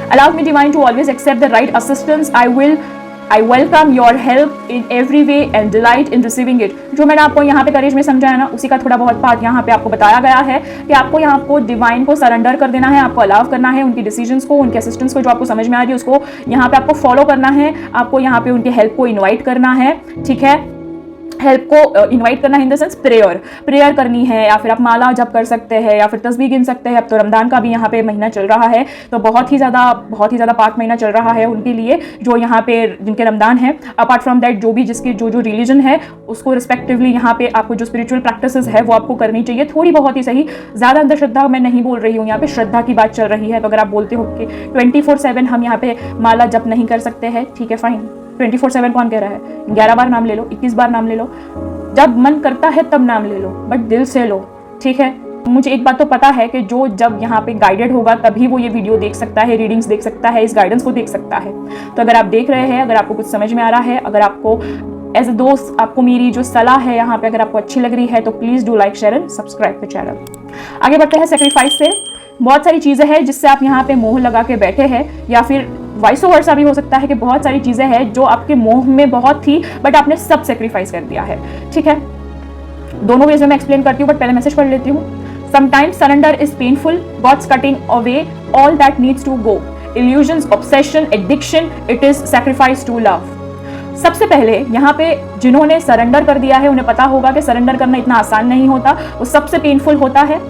allow me divine to always accept the right assistance, I welcome your help in every way and delight in receiving it। जो मैंने आपको यहाँ पे करेज में समझाया ना, उसी का थोड़ा बहुत पार्ट यहाँ पे आपको बताया गया है कि आपको यहाँ आपको डिवाइन को सरेंडर कर देना है, आपको अलाउ करना है उनकी डिसीजंस को, उनके असिस्टेंस को, जो आपको समझ में आ रही है उसको यहाँ पे आपको फॉलो करना है। आपको यहाँ पे उनके हेल्प को इन्वाइट करना है, ठीक है। हेल्प को इनवाइट करना है इन द सेंस प्रेयर करनी है, या फिर आप माला जप कर सकते हैं, या फिर तस्बीह गिन सकते हैं। अब तो रमजान का भी यहाँ पे महीना चल रहा है, तो बहुत ही ज़्यादा पाक महीना चल रहा है उनके लिए जो यहाँ पे जिनके रमजान है। अपार्ट फ्रॉम दैट जो भी जिसकी जो रिलीजन है उसको रिस्पेक्टिवली यहाँ पे आपको जो स्पिरिचुअल प्रैक्टिसेस है वो आपको करनी चाहिए, थोड़ी बहुत ही सही, ज़्यादा अंधश्रद्धा मैं नहीं बोल रही हूँ, यहाँ पे श्रद्धा की बात चल रही है। तो अगर आप बोलते हो कि 24/7 हम यहाँ पे माला जप नहीं कर सकते हैं, ठीक है, फाइन। 24/7 कौन कह रहा है? 11 बार नाम ले लो, 21 बार नाम ले लो, जब मन करता है तब नाम ले लो, बट दिल से लो, ठीक है। मुझे एक बात तो पता है कि जो जब यहाँ पे गाइडेड होगा तभी वो ये वीडियो देख सकता है, रीडिंग्स देख सकता है, इस गाइडेंस को देख सकता है। तो अगर आप देख रहे हैं, अगर आपको कुछ समझ में आ रहा है, अगर आपको एज अ दोस्त आपको मेरी जो सलाह है यहाँ पे अगर आपको अच्छी लग रही है, तो please do like, share and subscribe the channel. आगे बढ़ते हैं सेक्रीफाइस से। बहुत सारी चीजें हैं जिससे आप यहाँ पे मोह लगा के बैठे हैं, या फिर वाइस वर्सा भी हो सकता है कि बहुत सारी चीजें हैं जो आपके मोह में बहुत थी बट आपने सब सेक्रीफाइस कर दिया है, ठीक है। दोनों वेज में मैं एक्सप्लेन करती हूँ, बट पहले मैसेज पढ़ लेती हूँ। Sometimes surrender is painful, God's cutting away all that needs to go. Illusions, obsession, addiction, it is sacrifice to love. सबसे पहले यहाँ पे जिन्होंने सरेंडर कर दिया है उन्हें पता होगा कि सरेंडर करना इतना आसान नहीं होता, वो सबसे पेनफुल होता है।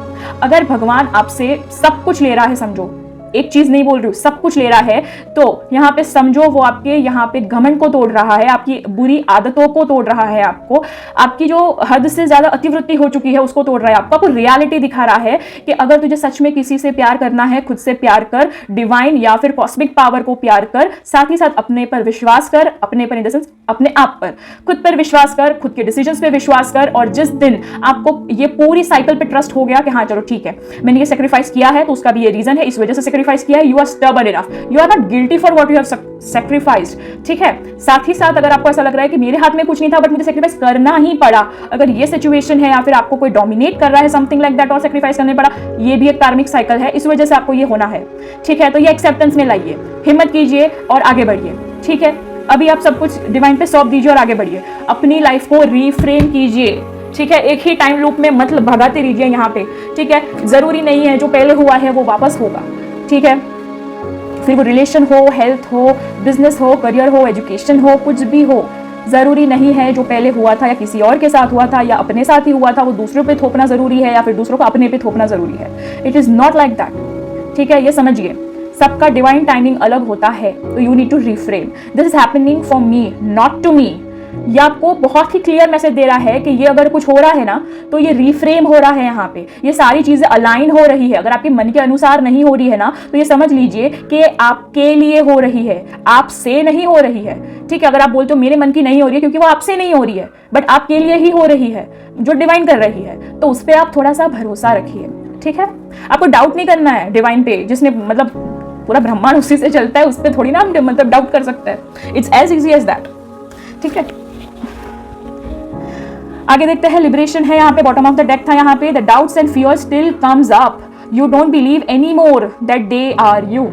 अगर भगवान आपसे सब कुछ ले रहा है, समझो एक चीज नहीं बोल रही हूँ, सब कुछ ले रहा है, तो यहाँ पे समझो वो आपके यहाँ पे घमंड को तोड़ रहा है, आपकी बुरी आदतों को तोड़ रहा है, आपकी जो हद से ज्यादा अतिवृत्ति हो चुकी है उसको तोड़ रहा है, आपको रियलिटी दिखा रहा है कि अगर तुझे सच में किसी से प्यार करना है, खुद से प्यार कर, डिवाइन या फिर कॉस्मिक पावर को प्यार कर, साथ ही साथ अपने पर विश्वास कर, अपने पर इन द सेंस अपने आप पर, खुद पर विश्वास कर, खुद के डिसीजंस पे विश्वास कर। और जिस दिन आपको ये पूरी साइकिल पे ट्रस्ट हो गया कि हाँ चलो ठीक है, मैंने ये सेक्रीफाइस किया है तो उसका भी ये रीजन है, इस वजह से सेक्रीफाइस किया है, you are stubborn enough, you are not guilty for what you have sacrificed. ठीक है, साथ ही साथ अगर आपको ऐसा लग रहा है कि मेरे हाथ में कुछ नहीं था बट मुझे सेक्रीफाइस करना ही पड़ा, अगर ये सिचुएशन है या फिर आपको कोई डोमिनेट कर रहा है समथिंग लाइक दैट और सेक्रीफाइस करने पड़ा, ये भी एक कार्मिक साइकिल है, इस वजह से आपको ये होना है। ठीक है, तो ये एक्सेप्टेंस में लाइए, हिम्मत कीजिए और आगे बढ़िए। ठीक है, अभी आप सब कुछ डिवाइन पे सौंप दीजिए और आगे बढ़िए, अपनी लाइफ को रीफ्रेम कीजिए। ठीक है, एक ही टाइम लूप में मत भगाते रहिए यहाँ पे। ठीक है, जरूरी नहीं है जो पहले हुआ है वो वापस होगा। ठीक है, फिर वो रिलेशन हो, हेल्थ हो, बिजनेस हो, करियर हो, एजुकेशन हो, कुछ भी हो, जरूरी नहीं है जो पहले हुआ था या किसी और के साथ हुआ था या अपने साथ ही हुआ था वो दूसरों पे थोपना जरूरी है या फिर दूसरों को अपने पे थोपना जरूरी है। It is not like that. ठीक है, ये समझिए, सबका डिवाइन टाइमिंग अलग होता है, तो you need to reframe, this is happening for me not to me. ये आपको बहुत ही क्लियर मैसेज दे रहा है कि ये अगर कुछ हो रहा है ना तो ये रिफ्रेम हो रहा है, यहाँ पे ये सारी चीजें अलाइन हो रही है। अगर आपके मन के अनुसार नहीं हो रही है ना तो ये समझ लीजिए कि आपके लिए हो रही है, आपसे नहीं हो रही है। ठीक है, अगर आप बोलते हो मेरे मन की नहीं हो रही है क्योंकि वो आपसे नहीं हो रही है बट आपके लिए ही हो रही है, जो डिवाइन कर रही है, तो उस पर आप थोड़ा सा भरोसा रखिए। ठीक है, आपको डाउट नहीं करना है डिवाइन पे, जिसने मतलब पूरा ब्रह्मांड उसी से चलता है, उस पर थोड़ी ना हम मतलब डाउट कर सकते हैं। It's as easy as that. ठीक है, आगे देखते हैं, लिबरेशन है यहाँ पे, बॉटम ऑफ द डेक था यहाँ पे, the doubts and fear still comes up, you don't believe any more that they are you.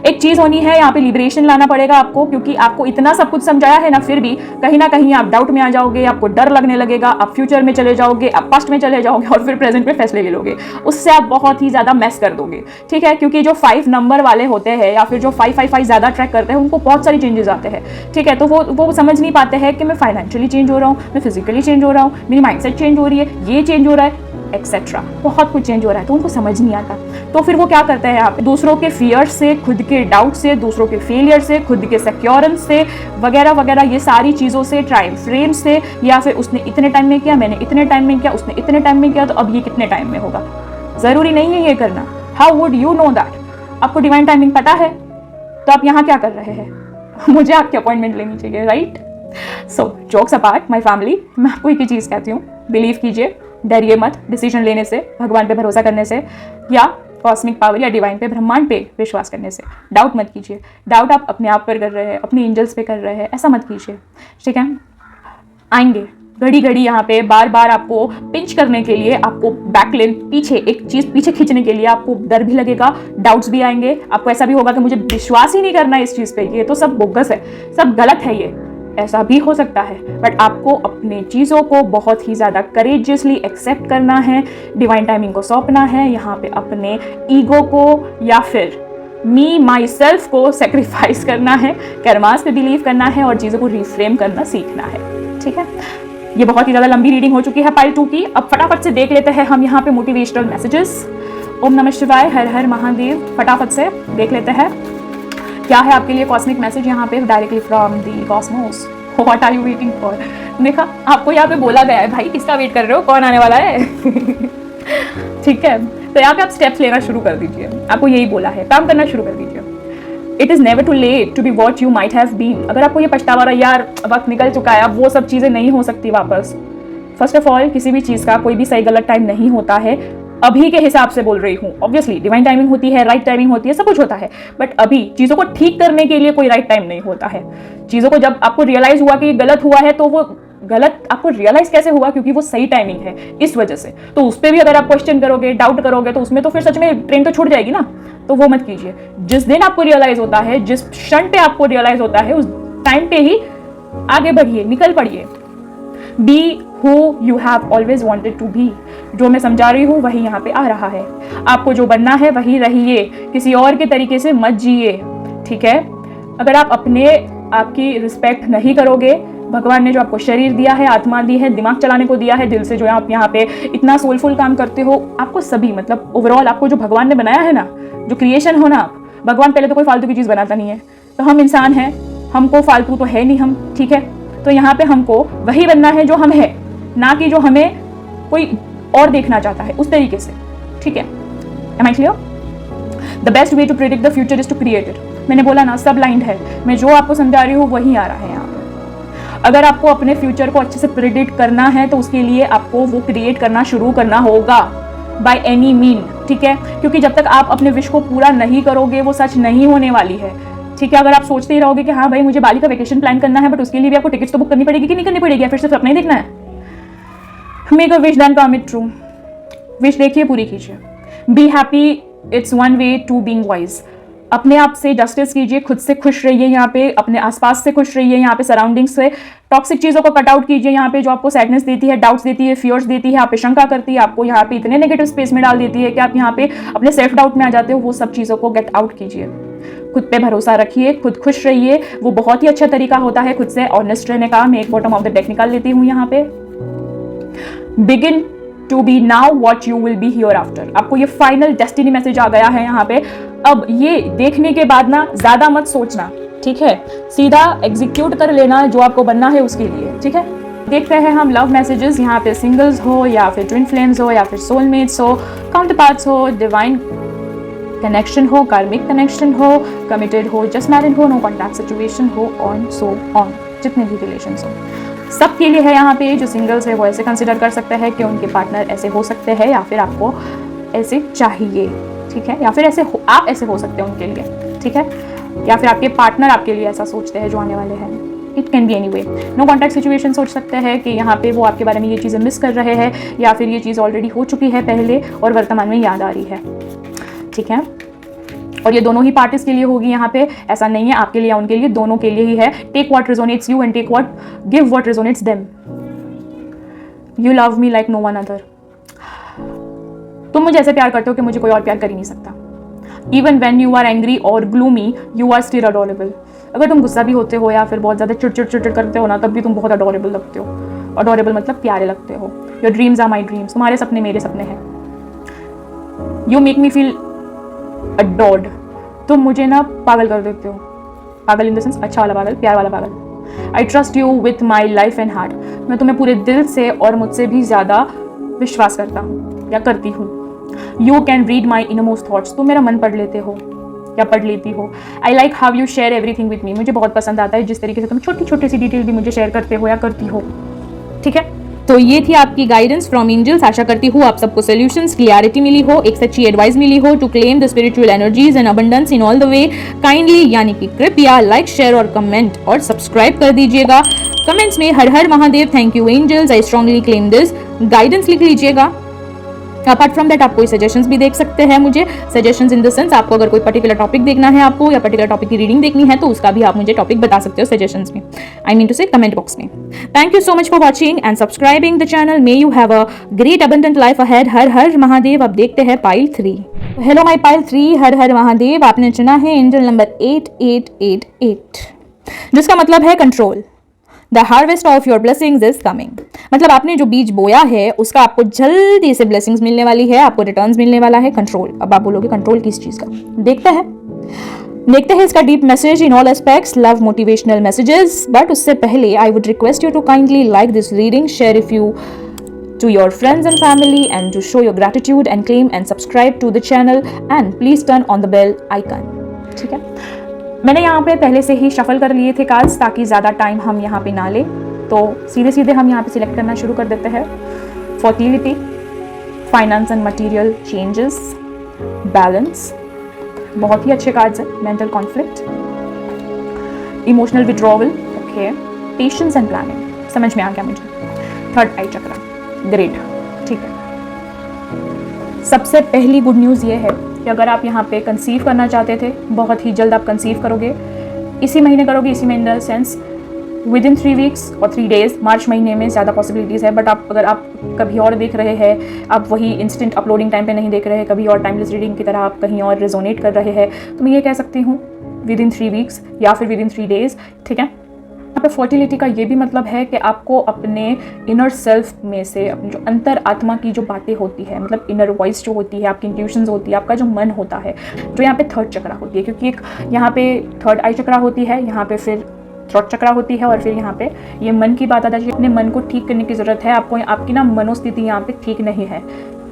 एक चीज होनी है यहाँ पे, लिबरेशन लाना पड़ेगा आपको, क्योंकि आपको इतना सब कुछ समझाया है ना, फिर भी कहीं ना कहीं आप डाउट में आ जाओगे, आपको डर लगने लगेगा, आप फ्यूचर में चले जाओगे, आप पास्ट में चले जाओगे और फिर प्रेजेंट में फैसले ले लोगे, उससे आप बहुत ही ज्यादा मैस कर दोगे। ठीक है, क्योंकि जो 5 नंबर वाले होते हैं या फिर जो 555 ज्यादा ट्रैक करते हैं उनको बहुत सारी चेंजेस आते हैं। ठीक है, तो वो समझ नहीं पाते हैं कि मैं फाइनेंशियली चेंज हो रहा हूँ, मैं फिजिकली चेंज हो रहा हूँ, मेरी माइंडसेट चेंज हो रही है, ये चेंज हो रहा है, एक्सेट्रा, बहुत कुछ चेंज हो रहा है, तो उनको समझ नहीं आता। तो फिर वो क्या करते हैं, आप दूसरों के फियर से, खुद के डाउट से, दूसरों के फेलियर से, खुद के सिक्योरेंस से वगैरह वगैरह, ये सारी चीज़ों से, टाइम फ्रेम से, या फिर उसने इतने टाइम में किया, मैंने इतने टाइम में किया, उसने इतने टाइम में किया, तो अब ये कितने टाइम में होगा। ज़रूरी नहीं है ये करना। How would you know that? आपको डिवाइन टाइमिंग पता है तो आप यहाँ क्या कर रहे हैं? मुझे आपकी अपॉइंटमेंट लेनी चाहिए, right? So jokes apart my family, मैं आपको एक ही चीज़ कहती हूँ, बिलीव कीजिए, डरिए मत डिसीजन लेने से, भगवान पे भरोसा करने से या कॉस्मिक पावर या डिवाइन पे, ब्रह्मांड पे विश्वास करने से। डाउट मत कीजिए, डाउट आप अपने आप पर कर रहे हैं, अपनी एंजल्स पे कर रहे हैं, ऐसा मत कीजिए। ठीक है, आएंगे घड़ी घड़ी यहाँ पे बार बार आपको पिंच करने के लिए, आपको बैकलेन पीछे एक चीज पीछे खींचने के लिए आपको डर भी लगेगा, डाउट्स भी आएंगे, आपको ऐसा भी होगा कि मुझे विश्वास ही नहीं करना है इस चीज पे, ये तो सब बोगस है, सब गलत है, ये ऐसा भी हो सकता है। बट आपको अपने चीज़ों को बहुत ही ज़्यादा करेजियसली एक्सेप्ट करना है, डिवाइन टाइमिंग को सौंपना है, यहाँ पे अपने ईगो को या फिर मी माई सेल्फ को सेक्रीफाइस करना है, कर्मास पे बिलीव करना है और चीज़ों को रिफ्रेम करना सीखना है। ठीक है, ये बहुत ही ज़्यादा लंबी रीडिंग हो चुकी है पाइल 2 की। अब फटाफट से देख लेते हैं हम यहाँ पे मोटिवेशनल मैसेजेस। ओम नमः शिवाय, हर हर महादेव। फटाफट से देख लेते हैं क्या है आपके लिए कॉस्मिक मैसेज यहाँ पे directly from the cosmos. What are you waiting for? देखा, आपको यहाँ पे बोला गया है भाई, किसका वेट कर रहे हो, कौन आने वाला है? ठीक है, तो यहाँ पे आप स्टेप्स लेना शुरू कर दीजिए, आपको यही बोला है, काम करना शुरू कर दीजिए। It is never too late to be what you might have been. अगर आपको ये पछतावा रहा यार वक्त निकल चुका है, अब वो सब चीज़ें नहीं हो सकती वापस। फर्स्ट ऑफ ऑल, किसी भी चीज़ का कोई भी सही गलत टाइम नहीं होता है, अभी के हिसाब से बोल रही हूँ। ऑब्वियसली डिवाइन टाइमिंग होती है, राइट टाइमिंग होती है, सब कुछ होता है, बट अभी चीज़ों को ठीक करने के लिए कोई राइट टाइम नहीं होता है। चीज़ों को जब आपको रियलाइज हुआ कि ये गलत हुआ है, तो वो गलत आपको रियलाइज कैसे हुआ? क्योंकि वो सही टाइमिंग है, इस वजह से। तो उस पर भी अगर आप क्वेश्चन करोगे, डाउट करोगे, तो उसमें तो फिर सच में ट्रेन तो छूट जाएगी ना। तो वो मत कीजिए। जिस दिन आपको रियलाइज होता है, जिस क्षण पे आपको रियलाइज होता है, उस टाइम पे ही आगे बढ़िए, निकल पड़िए। Be who you have always wanted to be. जो मैं समझा रही हूँ वही यहाँ पे आ रहा है। आपको जो बनना है वही रहिए, किसी और के तरीके से मत जिए। ठीक है, अगर आप आपकी रिस्पेक्ट नहीं करोगे, भगवान ने जो आपको शरीर दिया है, आत्मा दी है, दिमाग चलाने को दिया है, दिल से जो आप यहाँ पे इतना सोलफुल काम करते हो, आपको सभी मतलब ओवरऑल आपको जो भगवान ने बनाया है ना, जो क्रिएशन हो ना आप, भगवान पहले तो कोई फालतू की चीज़ बनाता नहीं है। तो हम इंसान हैं, हमको फालतू तो है नहीं हम, ठीक है। तो यहाँ पे हमको वही बनना है जो हम है, ना कि जो हमें कोई और देखना चाहता है उस तरीके से, ठीक है। Am I clear? The best way to predict the future is to create it. मैंने बोला ना, सब ब्लाइंड है, मैं जो आपको समझा रही हूँ वही आ रहा है यहाँ पे। अगर आपको अपने फ्यूचर को अच्छे से प्रेडिक्ट करना है तो उसके लिए आपको वो क्रिएट करना शुरू करना होगा बाय एनी मीन, ठीक है। क्योंकि जब तक आप अपने विश को पूरा नहीं करोगे वो सच नहीं होने वाली है, ठीक है। अगर आप सोचते ही रहोगे कि हाँ भाई मुझे बाली का वेकेशन प्लान करना है, बट उसके लिए भी आपको टिकट्स तो बुक करनी पड़ेगी कि नहीं करनी पड़ेगी, फिर से सपना ही देखना है। Make a wish then come it true. Wish देखिए, पूरी कीजिए। Be happy, it's one way to being wise. अपने आप से जस्टिस कीजिए, खुद से खुश रहिए, यहाँ पे अपने आसपास से खुश रहिए, यहाँ पे सराउंडिंग्स से टॉक्सिक चीज़ों को कट आउट कीजिए, यहाँ पे जो आपको सैडनेस देती है, डाउट्स देती है, फियर्स देती है, आप पे शंका करती है, आपको यहाँ पे इतने नेगेटिव स्पेस में डाल देती है कि आप यहाँ पे अपने सेल्फ डाउट में आ जाते हो, वो सब चीज़ों को गेट आउट कीजिए। खुद पे भरोसा रखिए, खुद खुश रहिए, वो बहुत ही अच्छा तरीका होता है खुद से ऑनेस्ट रहने का। मैं एक बॉटम ऑफ द डेक निकाल लेती हूँ यहाँ पे। Begin to be now what you will be hereafter. आपको ये फाइनल डेस्टिनी मैसेज आ गया है यहाँ पे। अब ये देखने के बाद ना ज्यादा मत सोचना, ठीक है, सीधा एग्जीक्यूट कर लेना जो आपको बनना है उसके लिए, ठीक है। देखते हैं हम लव मैसेजेस, यहाँ पे सिंगल्स हो या फिर ट्विन फ्लेम्स हो या फिर सोलमेट्स हो, काउंटरपार्ट्स हो, डिवाइन कनेक्शन हो, कार्मिक कनेक्शन हो, कमिटेड हो, जस्ट मैरिड हो, नो कॉन्टैक्ट सिचुएशन हो, ऑन सो ऑन, जितने भी रिलेशंस हो सबके लिए है यहाँ पे। जो सिंगल्स है वो ऐसे कंसिडर कर सकते हैं कि उनके पार्टनर ऐसे हो सकते हैं या फिर आपको ऐसे चाहिए, ठीक है, या फिर आप ऐसे हो सकते हैं उनके लिए, ठीक है, या फिर आपके पार्टनर आपके लिए ऐसा सोचते हैं जो आने वाले हैं। It can be any way. No contact situation सोच सकते हैं कि यहाँ पे वो आपके बारे में ये चीज़ें मिस कर रहे हैं या फिर ये चीज़ ऑलरेडी हो चुकी है पहले और वर्तमान में याद आ रही है, ठीक है। और ये दोनों ही पार्टीज के लिए होगी यहाँ पे, ऐसा नहीं है आपके लिए या उनके लिए, दोनों के लिए ही है। Take what resonates you and take what give what resonates them. You love me like no one other. तुम मुझे ऐसे प्यार करते हो कि मुझे कोई और प्यार कर ही नहीं सकता। Even when you are angry और gloomy you are still adorable. अगर तुम गुस्सा भी होते हो या फिर बहुत ज़्यादा चिड़चिड़ करते हो ना, तब भी तुम बहुत अडोरेबल लगते हो। अडोरेबल मतलब प्यारे लगते हो। Your dreams are my dreams. तुम्हारे सपने मेरे सपने हैं। You make me feel adored. तुम मुझे ना पागल कर देते हो। पागल इन द सेंस अच्छा वाला पागल, प्यार वाला पागल। I trust you with my life and heart. मैं तुम्हें पूरे दिल से और मुझसे भी ज़्यादा विश्वास करता हूँ या करती हूँ। You can read my inmost thoughts. तुम मेरा मन पढ़ लेते हो या पढ़ लेती हो। I like how you share everything with me. मुझे बहुत पसंद आता है जिस तरीके से तुम छोटी छोटी सी डिटेल भी मुझे शेयर करते हो या करती हो, ठीक है। तो ये थी आपकी गाइडेंस फ्रॉम एंजल्स। आशा करती हूँ आप सबको सॉल्यूशंस, क्लियरिटी मिली हो, एक सच्ची एडवाइस मिली हो to claim the spiritual energies and abundance in all the way. Kindly यानी कि कृपया लाइक, शेयर और कमेंट और सब्सक्राइब कर दीजिएगा। कमेंट्स में Har Har Mahadev, thank you angels, I strongly claim this guidance लिख लीजिएगा। अपार्ट फ्रॉम दैट आप कोई सजेशंस भी देख सकते हैं मुझे। सजेशंस इन द सेंस आपको अगर कोई पर्टिकुलर टॉपिक देखना है आपको या पर्टिकुलर टॉपिक की रीडिंग देखनी है तो उसका भी आप मुझे टॉपिक बता सकते हो सजेशंस में, I mean to say comment box में। Thank you so much for watching and subscribing the channel. May you have a great abundant life ahead. Har Har Mahadev. अब देखते हैं pile 3। Hello my pile 3, Har Har Mahadev. आपने चुना है एंजल नंबर 8888, जिसका मतलब है control. The harvest of your blessings is coming. मतलब आपने जो बीज बोया है उसका आपको जल्दी से ब्लेसिंग्स मिलने वाली है, आपको रिटर्न्स मिलने वाला है। कंट्रोल। अब आप बोलोगे कंट्रोल किस चीज का? देखते हैं इसका deep message in all aspects, love motivational messages. But उससे पहले I would request you to kindly like this reading, share if you to your friends and family and to show your gratitude and claim and subscribe to the channel and please turn on the bell icon, ठीक है। मैंने यहाँ पे पहले से ही shuffle कर लिए थे कार्ड्स ताकि ज़्यादा टाइम हम यहाँ पे ना ले, तो सीधे सीधे हम यहाँ पे सिलेक्ट करना शुरू कर देते हैं। Fertility, finance and material changes, balance, बहुत ही अच्छे कार्ड्स हैं। Mental conflict, emotional withdrawal, okay, patience and planning, समझ में आ गया मुझे। थर्ड आई चक्रा, ग्रेट, ठीक है। सबसे पहली गुड न्यूज़ ये है कि अगर आप यहाँ पे कंसीव करना चाहते थे, बहुत ही जल्द आप कंसीव करोगे। इसी महीने करोगे, इसी महीने in the sense with in 3 weeks और 3 डेज। मार्च महीने में ज़्यादा पॉसिबिलिटीज़ है, बट अगर आप कभी और देख रहे हैं, आप वही इंस्टेंट अपलोडिंग टाइम पे नहीं देख रहे हैं, कभी और टाइमलेस रीडिंग की तरह आप कहीं और रेजोनेट कर रहे हैं, तो मैं ये कह सकती हूँ विद इन 3 वीक्स या फिर विद इन 3 डेज, ठीक है। यहाँ पे फर्टिलिटी का ये भी मतलब है कि आपको अपने इनर सेल्फ में से, अपनी जो अंतर आत्मा की जो बातें होती है, मतलब इनर वॉइस जो होती है, आपकी इंट्यूशंस होती है, आपका जो मन होता है, जो यहाँ पे थर्ड चक्रा होती है, क्योंकि एक यहाँ पे थर्ड आई चक्रा होती है, यहाँ पे फिर थ्रोट चक्रा होती है, और फिर यहाँ पे ये मन की बात आता है। अपने मन को ठीक करने की ज़रूरत है आपको। आपकी ना मनोस्थिति यहाँ पे ठीक नहीं है।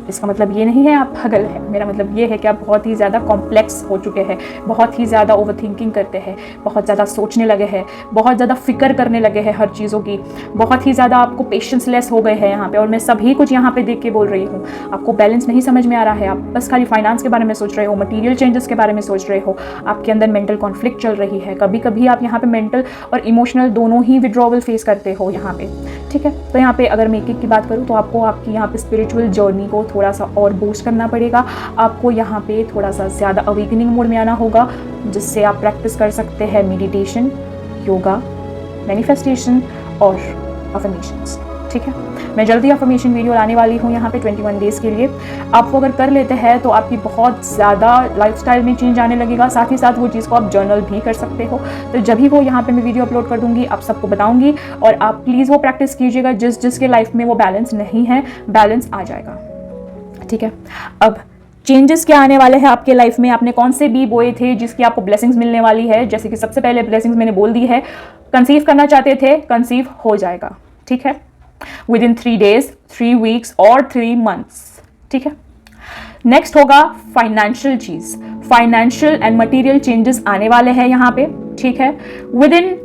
इसका मतलब ये नहीं है आप पागल हैं, मेरा मतलब ये है कि आप बहुत ही ज़्यादा कॉम्प्लेक्स हो चुके हैं, बहुत ही ज़्यादा ओवर थिंकिंग करते हैं, बहुत ज़्यादा सोचने लगे हैं, बहुत ज़्यादा फिक्र करने लगे हैं हर चीज़ों की, बहुत ही ज़्यादा आपको पेशेंस लेस हो गए हैं यहाँ पे। और मैं सभी कुछ यहाँ पे देख के बोल रही हूँ, आपको बैलेंस नहीं समझ में आ रहा है, आप बस खाली फाइनेंस के बारे में सोच रहे हो, मटीरियल चेंजेस के बारे में सोच रहे हो, आपके अंदर मेंटल कॉन्फ्लिक्ट चल रही है, कभी कभी आप यहाँ पे मेंटल और इमोशनल दोनों ही विड्रॉवल फेस करते हो यहाँ पे, ठीक है। तो यहाँ पे अगर मेकिंग की बात करूँ तो आपको आपकी यहाँ पे स्पिरिचुअल जर्नी को थोड़ा सा और बूस्ट करना पड़ेगा। आपको यहाँ पे थोड़ा सा ज़्यादा अवेकनिंग मोड में आना होगा, जिससे आप प्रैक्टिस कर सकते हैं मेडिटेशन, योगा, मैनिफेस्टेशन और अफर्मेशंस, ठीक है। मैं जल्दी अफर्मेशन वीडियो लाने वाली हूँ यहाँ पे 21 डेज़ के लिए। आप वो अगर कर लेते हैं तो आपकी बहुत ज़्यादा लाइफस्टाइल में चेंज आने लगेगा। साथ ही साथ वो चीज़ को आप जर्नल भी कर सकते हो। तो जब भी वो यहाँ पे मैं वीडियो अपलोड कर दूँगी आप सबको बताऊँगी, और आप प्लीज़ वो प्रैक्टिस कीजिएगा। जिसके लाइफ में वो बैलेंस नहीं है, बैलेंस आ जाएगा, ठीक है। अब चेंजेस क्या आने वाले हैं आपके लाइफ में, आपने कौन से बी बोए थे जिसकी आपको ब्लेसिंग्स मिलने वाली है। जैसे कि सबसे पहले ब्लेसिंग्स मैंने बोल दी है, कंसीव करना चाहते थे, कंसीव हो जाएगा, ठीक है, विद इन 3 days, 3 weeks और 3 months, ठीक है। नेक्स्ट होगा फाइनेंशियल चीज, फाइनेंशियल एंड मटेरियल चेंजेस आने वाले हैं यहाँ पे, ठीक है, with in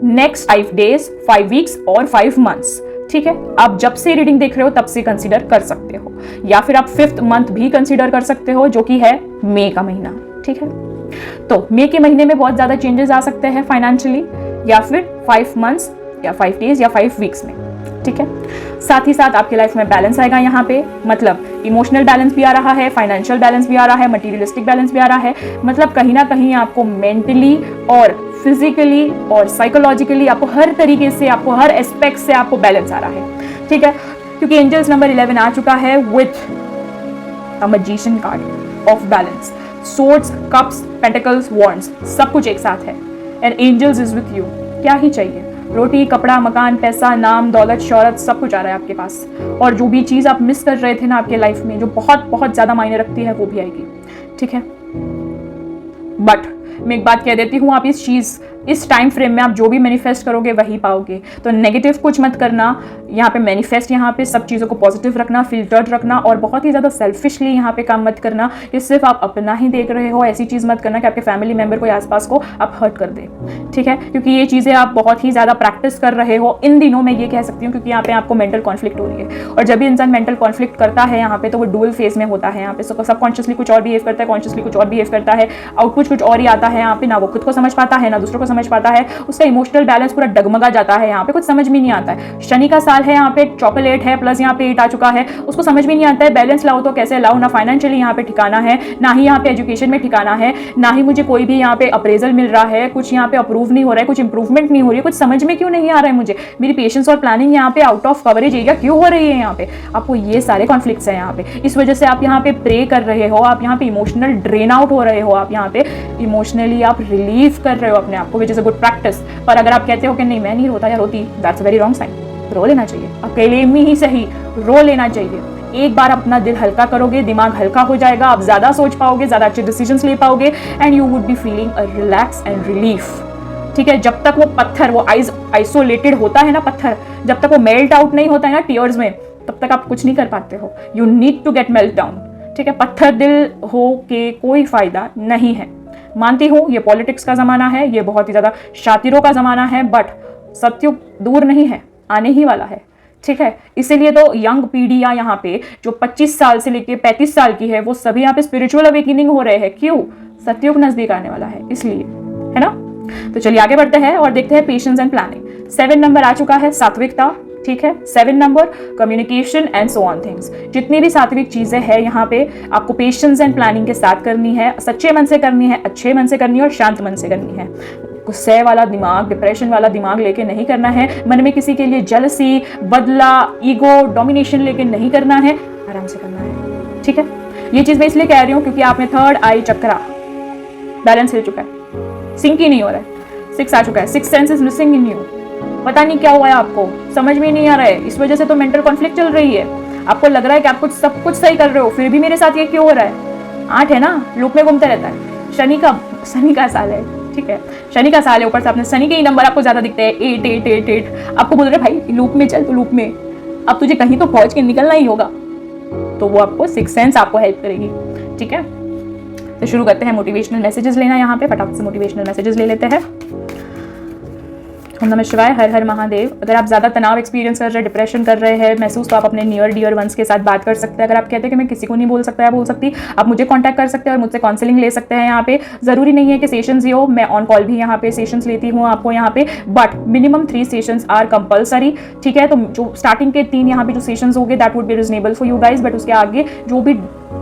next 5 days, 5 weeks और 5 months, ठीक है। आप जब से रीडिंग देख रहे हो तब से कंसीडर कर सकते हो, या फिर आप 5th month भी कंसीडर कर सकते हो, जो कि है मई का महीना, ठीक है। तो मई के महीने में बहुत ज्यादा चेंजेस आ सकते हैं फाइनेंशियली, या फिर 5 months या 5 days या 5 weeks में, ठीक है। साथ ही साथ आपकी लाइफ में बैलेंस आएगा यहाँ पे, मतलब इमोशनल बैलेंस भी आ रहा है, फाइनेंशियल बैलेंस भी आ रहा है, मटेरियलिस्टिक बैलेंस भी आ रहा है। मतलब कहीं ना कहीं आपको मेंटली और फिजिकली और साइकोलॉजिकली आपको हर तरीके से, आपको हर एस्पेक्ट से आपको बैलेंस आ रहा है, ठीक है। क्योंकि एंजल्स नंबर 11 आ चुका है with a magician card of balance, swords, cups, pentacles, wands, सब कुछ एक साथ है, and angels is with you. क्या ही चाहिए, रोटी, कपड़ा, मकान, पैसा, नाम, दौलत, शौहरत, सब कुछ आ रहा है आपके पास। और जो भी चीज़ आप मिस कर रहे थे ना आपके लाइफ में, जो बहुत बहुत ज़्यादा मायने रखती है, वो भी आएगी, ठीक है। बट मैं एक बात कह देती हूँ, आप इस टाइम फ्रेम में आप जो भी मैनिफेस्ट करोगे वही पाओगे। तो नेगेटिव कुछ मत करना यहाँ पे, मैनिफेस्ट यहाँ पे सब चीज़ों को पॉजिटिव रखना, फिल्टर्ड रखना, और बहुत ही ज़्यादा सेल्फिशली यहाँ पे काम मत करना कि सिर्फ आप अपना ही देख रहे हो। ऐसी चीज़ मत करना कि आपके फैमिली मेम्बर को, आसपास को आप हर्ट कर दे, ठीक है। क्योंकि ये चीज़ें आप बहुत ही ज़्यादा प्रैक्टिस कर रहे हो इन दिनों, मैं ये कह सकती हूँ, क्योंकि यहाँ पे आपको मेंटल कॉन्फ्लिक्ट हो रही है। और जब भी इंसान मेंटल कॉन्फ्लिक्ट करता है यहाँ पे, तो वो डुअल फेज में होता है। यहाँ पे सबकॉन्शियसली कुछ और बिहेव करता है, कॉन्शियसली कुछ और बिहेव करता है, आउटपुट कुछ और ही आता है यहाँ पे। ना वो खुद को समझ पाता है, ना दूसरों को समझ पाता है, उसका इमोशनल बैलेंस पूरा डगमगा जाता है। यहाँ पे कुछ समझ में नहीं आता है। शनि का साल है, यहाँ पे चॉकलेट है, प्लस यहाँ पे 8 आ चुका है, उसको समझ में नहीं आता है बैलेंस लाओ तो कैसे लाओ। ना फाइनेंशियली यहाँ पे ठिकाना है, ना ही यहाँ पे एजुकेशन में ठिकाना है, ना ही मुझे कोई भी यहाँ पे अप्रेजल मिल रहा है, कुछ यहाँ पे अप्रूव नहीं हो रहा है, कुछ इंप्रूवमेंट नहीं हो रही है, कुछ समझ में क्यों नहीं आ रहा है मुझे, मेरी पेशेंस और प्लानिंग यहाँ पे आउट ऑफ कवरेज एरिया क्यों हो रही है। यहाँ पे आपको ये सारे कॉन्फ्लिक्ट्स हैं यहाँ पे, इस वजह से आप यहाँ पे प्रे कर रहे हो, आप यहाँ पे इमोशनल ड्रेन आउट हो रहे हो, आप यहाँ पे इमोशनली आप रिलीव कर रहे हो अपने आप को, which is a good practice. पर अगर आप कहते हो कि नहीं मैं नहीं रोता या रोती, that's a very wrong sign. रो लेना चाहिए, अकेले में ही सही रो लेना चाहिए। एक बार अपना दिल हल्का करोगे, दिमाग हल्का हो जाएगा, आप ज्यादा सोच पाओगे, ज्यादा अच्छे डिसीजंस ले पाओगे, and you would be feeling a relax and relief, ठीक है। जब तक वो पत्थर, वो आइसोलेटेड होता है ना पत्थर, जब तक वो मेल्ट आउट नहीं होता है ना टीयर्स में, तब तक आप कुछ नहीं कर पाते हो। You need to get melt down, ठीक है। पत्थर दिल हो के कोई फायदा नहीं है। मानती हूँ ये पॉलिटिक्स का ज़माना है, ये बहुत ही ज़्यादा शातिरों का ज़माना है, बट सत्युग दूर नहीं है, आने ही वाला है, ठीक है। इसीलिए तो यंग पीढ़ियाँ यहाँ पे जो 25 साल से लेके 35 साल की है, वो सभी यहाँ पे स्पिरिचुअल अवेकनिंग हो रहे हैं। क्यों? सत्युग नजदीक आने वाला है, इसलिए, है ना। तो चलिए आगे बढ़ते हैं और देखते हैं पेशेंस एंड प्लानिंग। 7 नंबर आ चुका है, सात्विकता, ठीक है। 7 number communication and so on things. जितनी भी सात्विक चीजें हैं यहाँ पे आपको पेशेंस एंड प्लानिंग के साथ करनी है, सच्चे मन से करनी है, अच्छे मन से करनी है और शांत मन से करनी है। गुस्से वाला दिमाग, डिप्रेशन वाला दिमाग लेके नहीं करना है। मन में किसी के लिए जेलसी, बदला, ईगो, डोमिनेशन लेके नहीं करना है, आराम से करना है, ठीक है। ये चीज मैं इसलिए कह रही हूँ क्योंकि आप में थर्ड आई चक्रा बैलेंस हिल चुका है, सिंक ही नहीं हो रहा है। 6 आ चुका है, 6 sense is missing in you. पता नहीं क्या हुआ है आपको, समझ में नहीं आ रहा है, इस वजह से तो मेंटल कॉन्फ्लिक्ट चल रही है। आपको लग रहा है कि आप कुछ सब कुछ सही कर रहे हो, फिर भी मेरे साथ ये क्यों हो रहा है। 8 है ना, लूप में घूमते रहता है। शनि का साल है, ठीक है, शनि का साल है, ऊपर से आपने शनि के ही नंबर आपको ज्यादा दिखते हैं, 8 8 8 8। आपको बोल रहे भाई लूप में चल, तो लूप में अब तुझे कहीं तो पहुंच के निकलना ही होगा, तो वो आपको सिक्स सेंस आपको हेल्प करेगी, ठीक है। तो शुरू करते हैं मोटिवेशनल मैसेजेस लेना। यहाँ पे फटाफट से मोटिवेशनल मैसेजेस ले लेते हैं। ओम नमः शिवाय, हर हर महादेव। अगर आप ज़्यादा तनाव एक्सपीरियंस कर रहे हैं, डिप्रेशन कर रहे हैं महसूस, तो आप अपने नियर डियर वंस के साथ बात कर सकते हैं। अगर आप कहते हैं कि मैं किसी को नहीं बोल सकता या बोल सकती, आप मुझे कांटेक्ट कर सकते हैं और मुझसे काउंसलिंग ले सकते हैं। यहाँ पे ज़रूरी नहीं है कि सेशंस ही हो, मैं ऑन कॉल भी यहाँ पे सेशंस लेती हूँ आपको यहाँ पे, but minimum 3 sessions are compulsory, ठीक है। तो जो स्टार्टिंग के 3 यहाँ पे जो सेशंस हो गए that would be reasonable for you guys, but उसके आगे जो भी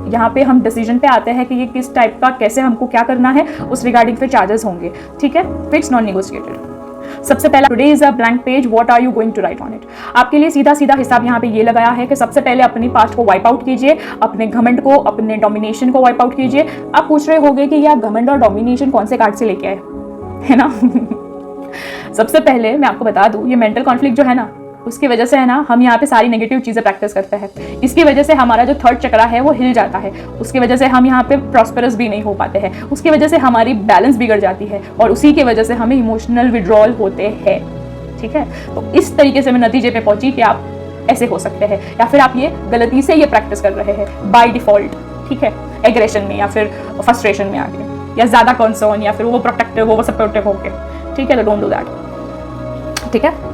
यहाँ पे हम डिसीजन पे आते हैं कि ये किस टाइप का, कैसे हमको क्या करना है, उस रिगार्डिंग फिर चार्जेस होंगे, ठीक है। Fix non negotiated. सबसे पहला, today is a blank page, what are you going to write on it. आपके लिए सीधा सीधा हिसाब यहाँ पे ये लगाया है कि सबसे पहले अपनी पास्ट को वाइप आउट कीजिए, अपने घमंड को, अपने डोमिनेशन को वाइप आउट कीजिए। आप पूछ रहे होंगे कि ये घमंड और डोमिनेशन कौन से कार्ड से लेके आए, है ना। सबसे पहले मैं आपको बता दूं, ये मेंटल कॉन्फ्लिक्ट जो है ना, उसकी वजह से है ना, हम यहाँ पे सारी नेगेटिव चीज़ें प्रैक्टिस करते हैं। इसकी वजह से हमारा जो थर्ड चक्रा है वो हिल जाता है, उसकी वजह से हम यहाँ पे प्रॉस्पेरस भी नहीं हो पाते हैं, उसकी वजह से हमारी बैलेंस बिगड़ जाती है, और उसी की वजह से हमें इमोशनल विड्रॉल होते हैं, ठीक है। तो इस तरीके से मैं नतीजे पे पहुंची कि आप ऐसे हो सकते हैं, या फिर आप ये गलती से ये प्रैक्टिस कर रहे हैं बाय डिफॉल्ट, ठीक है, एग्रेशन में या फिर फ्रस्ट्रेशन में आके, या ज़्यादा कंसर्न, या फिर वो प्रोटेक्टिव, वो सपोर्टिव होके, ठीक है। तो डोंट डू दैट, ठीक है।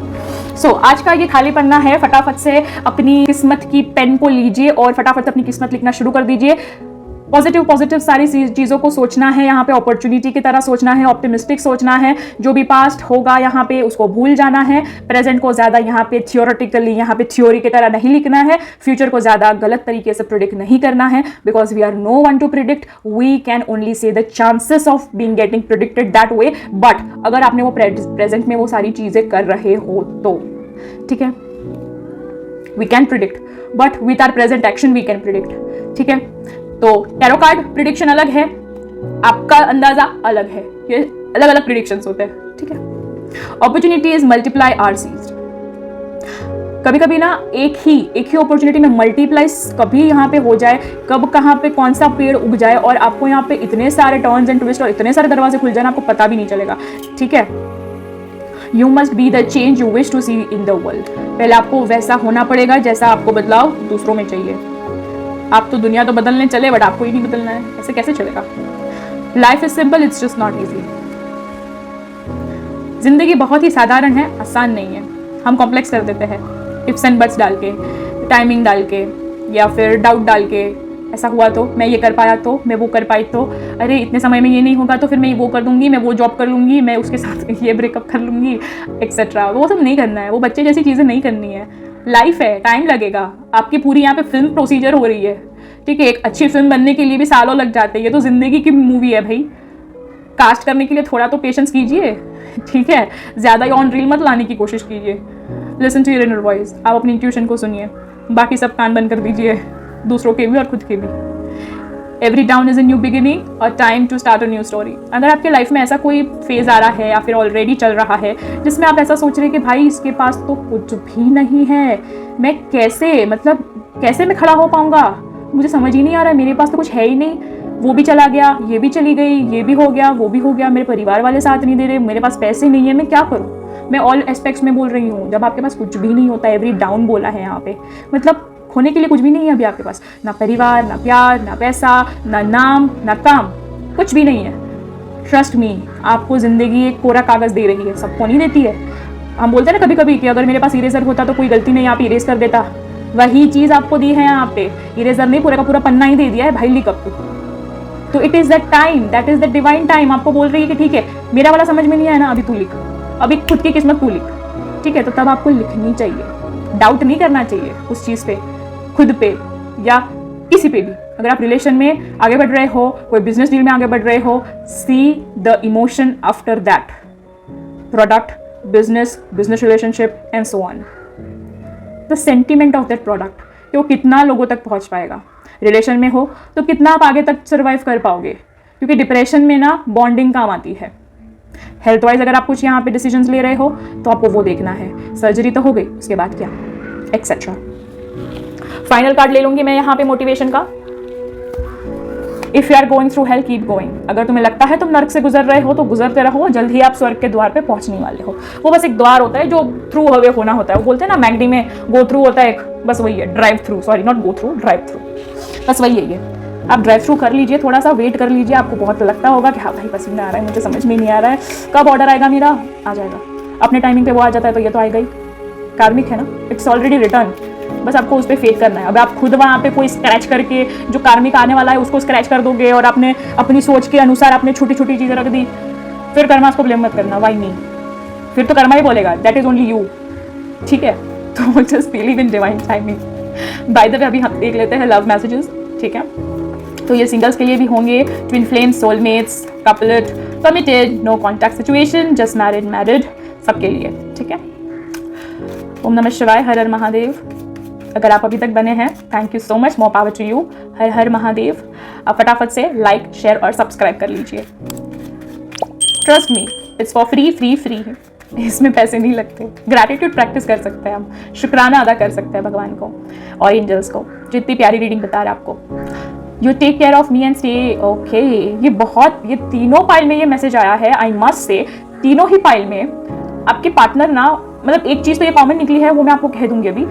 सो आज का ये खाली पन्ना है, फटाफट से अपनी किस्मत की पेन को लीजिए और फटाफट से अपनी किस्मत लिखना शुरू कर दीजिए। पॉजिटिव सारी चीज़ों को सोचना है, यहाँ पे अपॉर्चुनिटी की तरह सोचना है, ऑप्टिमिस्टिक सोचना है। जो भी पास्ट होगा यहाँ पे उसको भूल जाना है। प्रेजेंट को ज़्यादा यहाँ पे थियोरेटिकली, यहाँ पे थ्योरी की तरह नहीं लिखना है। फ्यूचर को ज़्यादा गलत तरीके से प्रिडिक्ट नहीं करना है, because we are no one to predict, we can only say the chances of being getting predicted that way. But अगर आपने वो प्रेजेंट में वो सारी चीज़ें कर रहे हो तो, ठीक है, we can predict, but with our present action we can predict, ठीक है। तो टैरो कार्ड प्रिडिक्शन अलग है, आपका अंदाजा अलग है, ये अलग अलग प्रिडिक्शंस होते हैं, ठीक है। Opportunities multiply are seized. कभी कभी ना एक ही अपॉर्चुनिटी में मल्टीप्लाई कभी यहाँ पे हो जाए, कब कहाँ पे कौन सा पेड़ उग जाए और आपको यहाँ पे इतने सारे टर्न्स एंड ट्विस्ट और इतने सारे दरवाजे खुल जाए, आपको पता भी नहीं चलेगा, ठीक है। You must be the change you wish to see in the world. पहले आपको वैसा होना पड़ेगा जैसा आपको बदलाव दूसरों में चाहिए। आप तो दुनिया तो बदलने चले, बट आपको ही नहीं बदलना है, ऐसे कैसे चलेगा। Life is simple, it's just not easy. जिंदगी बहुत ही साधारण है, आसान नहीं है। हम कॉम्प्लेक्स कर देते हैं इफ्स एंड बट्स डाल के, टाइमिंग डाल के, या फिर डाउट डाल के। ऐसा हुआ तो मैं ये कर पाया, तो मैं वो कर पाई, तो अरे इतने समय में ये नहीं होगा तो फिर मैं वो कर दूंगी, मैं वो जॉब कर लूँगी, मैं उसके साथ ये ब्रेकअप कर लूँगी, एक्सेट्रा। वो सब नहीं करना है, वो बच्चे जैसी चीज़ें नहीं करनी है। लाइफ है, टाइम लगेगा। आपकी पूरी यहाँ पे फिल्म प्रोसीजर हो रही है, ठीक है। एक अच्छी फिल्म बनने के लिए भी सालों लग जाते हैं, ये तो जिंदगी की मूवी है भाई। कास्ट करने के लिए थोड़ा तो पेशेंस कीजिए, ठीक है। ज़्यादा ही ऑन रील मत लाने की कोशिश कीजिए। Listen to your inner voice, आप अपनी इंट्यूशन को सुनिए, बाकी सब कान बंद कर दीजिए, दूसरों के भी और खुद के भी। Every dawn is a new beginning और time to start a new story. अगर आपके लाइफ में ऐसा कोई फेज आ रहा है या फिर ऑलरेडी चल रहा है जिसमें आप ऐसा सोच रहे हैं कि भाई इसके पास तो कुछ भी नहीं है, मैं कैसे, मतलब कैसे मैं खड़ा हो पाऊंगा, मुझे समझ ही नहीं आ रहा है, मेरे पास तो कुछ है ही नहीं, वो भी चला गया, ये भी चली गई, ये भी हो गया, वो भी हो गया, मेरे परिवार वाले साथ नहीं दे रहे, मेरे पास पैसे नहीं है, मैं क्या करूँ। मैं ऑल एस्पेक्ट्स में बोल रही हूँ। जब आपके पास कुछ भी नहीं होता, एवरी डाउन बोला है यहाँ पे, मतलब खोने के लिए कुछ भी नहीं है अभी आपके पास, ना परिवार, ना प्यार, ना पैसा, ना नाम, ना काम, कुछ भी नहीं है। ट्रस्ट मी, आपको ज़िंदगी एक कोरा कागज़ दे रही है, सबको नहीं देती है। हम बोलते हैं ना कभी कभी कि अगर मेरे पास इरेजर होता तो कोई गलती नहीं, आप इरेज कर देता, वही चीज़ आपको दी है यहाँ पे। इरेजर नहीं, पूरा का पूरा पन्ना ही दे दिया है भाई, लिख अब तो it is that time, that is the divine time. आपको बोल रही है कि ठीक है, मेरा वाला समझ में नहीं आया ना, अभी तू लिख, अभी खुद की किस्मत तू लिख, ठीक है। तो तब आपको लिखनी चाहिए, डाउट नहीं करना चाहिए उस चीज़ पे, खुद पे या किसी पे भी। अगर आप रिलेशन में आगे बढ़ रहे हो, कोई बिजनेस डील में आगे बढ़ रहे हो, see the emotion after that product, business relationship and so on, the sentiment of that product, कि वो कितना लोगों तक पहुंच पाएगा। रिलेशन में हो तो कितना आप आगे तक सर्वाइव कर पाओगे, क्योंकि डिप्रेशन में ना बॉन्डिंग काम आती है, हेल्थ वाइज अगर आप कुछ यहाँ पे डिसीजंस ले रहे हो तो आपको वो देखना है। सर्जरी तो हो गई, उसके बाद क्या, एक्सेट्रा। फाइनल कार्ड ले लूंगी मैं यहाँ पे मोटिवेशन का। If you are going through hell, keep going. अगर तुम्हें लगता है तुम नर्क से गुजर रहे हो तो गुजरते रहो, जल्द ही आप स्वर्ग के द्वार पे पहुंचने वाले हो। वो बस एक द्वार होता है जो थ्रू हवे होना होता है। वो बोलते हैं ना मैगडी में गो थ्रू होता है एक, बस वही है, drive through, sorry not go through, drive through, बस वही है ये। आप ड्राइव थ्रू कर लीजिए, थोड़ा सा वेट कर लीजिए। आपको बहुत लगता होगा कि हाँ भाई पसीना आ रहा है, मुझे समझ में नहीं आ रहा है कब ऑर्डर आएगा मेरा, आ जाएगा अपने टाइमिंग पे। वो आ जाता है तो ये तो आएगा ही, कार्मिक है ना, इट्स ऑलरेडी रिटर्न, बस आपको उस पर फेथ करना है। अब आप खुद वहाँ पे कोई स्क्रैच करके जो कार्मिक आने वाला है उसको स्क्रैच कर दोगे और आपने अपनी सोच के अनुसार आपने छोटी छोटी चीज़ें रख दी, फिर कर्मा को ब्लेम मत करना, वाई मी, फिर तो कर्मा ही बोलेगा, दैट इज ओनली यू, ठीक है। तो just believe in divine timing. By the way अभी हम देख लेते हैं लव मैसेजेस, ठीक है। तो ये सिंगल्स के लिए भी होंगे, twin flames, soulmates, couplet, committed, no contact situation, just married, सबके लिए, ठीक है। ओम नमः शिवाय, हर हर महादेव। अगर आप अभी तक बने हैं, thank you so much, more power to you, Har Har Mahadev. आप फटाफट से लाइक, शेयर और सब्सक्राइब कर लीजिए। Trust me, it's for free है, इसमें पैसे नहीं लगते। ग्रैटिट्यूड प्रैक्टिस कर सकते हैं हम, शुक्राना अदा कर सकते हैं भगवान को और एंजल्स को, जो इतनी प्यारी रीडिंग बता रहे हैं आपको। You take care of me and stay okay. ये तीनों पाइल में ये मैसेज आया है, आई मस्ट से, तीनों ही पाइल में आपके पार्टनर ना, मतलब एक चीज़ तो ये कॉमन निकली है, वो मैं आपको कह दूंगी अभी।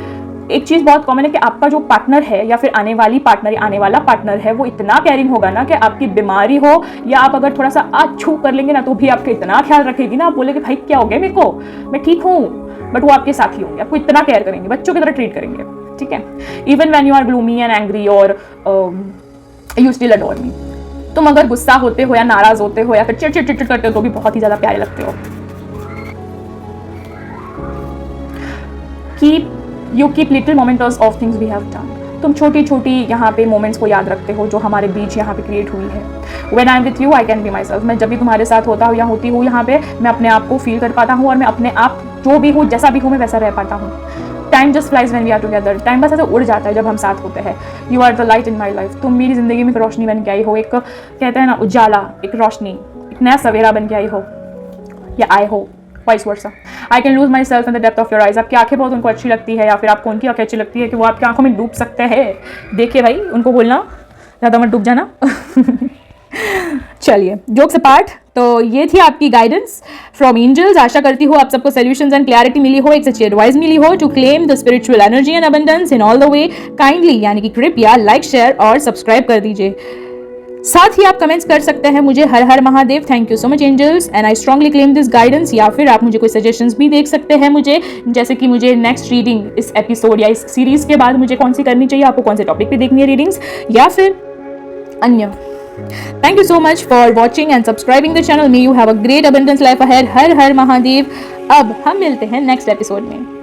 एक चीज़ बहुत कॉमन है कि आपका जो पार्टनर है या फिर आने वाला पार्टनर है वो इतना केयरिंग होगा ना कि आपकी बीमारी हो या आप अगर थोड़ा सा आज छू कर लेंगे ना तो भी आपका इतना ख्याल रखेगी ना, आप बोलेंगे भाई क्या हो गया मेरे को, मैं ठीक हूँ, बट वो आपके साथ ही होंगे, आपको इतना केयर करेंगे, बच्चों की तरह ट्रीट करेंगे, ठीक है। Even when you are gloomy and angry और यू स्टिल अडोर मी। तुम अगर गुस्सा होते हो या नाराज होते हो या फिर चिड़चिड़ करते हो तो भी बहुत ही ज्यादा प्यारे लगते हो। You keep little mementos of things we have done. तुम छोटी छोटी यहाँ पे मोमेंट्स को याद रखते हो जो हमारे बीच यहाँ पे क्रिएट हुई है। When I'm with you, I can be myself. मैं जब भी तुम्हारे साथ होता हूँ या होती हूँ यहाँ पे, मैं अपने आप को फील कर पाता हूँ और मैं अपने आप जो भी हूँ, जैसा भी हूँ, मैं वैसा रह पाता हूँ। Time just flies when we are together. Time बस ऐसे उड़ जाता है जब हम साथ होते हैं। You are the light in my life. तुम मेरी जिंदगी में एक रोशनी बन के आई हो, एक कहते हैं ना उजाला, एक रोशनी, एक नया सवेरा बन के आई हो, या आए हो, vice versa. I can lose my self in the depth of your eyes. आपकी आंखें बहुत उनको अच्छी लगती है या फिर आपको उनकी आंखें अच्छी लगती है कि वो आपकी आंखों में डूब सकते हैं। देखिए भाई, उनको बोलना ज़्यादा मत डूब जाना। चलिए, जोक्स अपार्ट, तो ये थी आपकी गाइडेंस फ्रॉम एंजल्स। आशा करती हूँ आप सबको सॉल्यूशंस एंड क्लैरिटी मिली हो, एक सच्ची एडवाइस मिली हो to claim the spiritual energy and abundance in all the way. Kindly यानी कि कृपया लाइक, शेयर और सब्सक्राइब कर दीजिए। साथ ही आप कमेंट्स कर सकते हैं मुझे, Har Har Mahadev, thank you so much angels and I strongly claim this guidance. या फिर आप मुझे कोई सजेशंस भी देख सकते हैं मुझे, जैसे कि मुझे नेक्स्ट रीडिंग इस एपिसोड या इस सीरीज के बाद मुझे कौन सी करनी चाहिए, आपको कौन से टॉपिक पे देखनी है रीडिंग्स, या फिर अन्य। Thank you so much for watching and subscribing the channel. May you have a great abundance life ahead. हर हर महादेव। अब हम मिलते हैं नेक्स्ट एपिसोड में।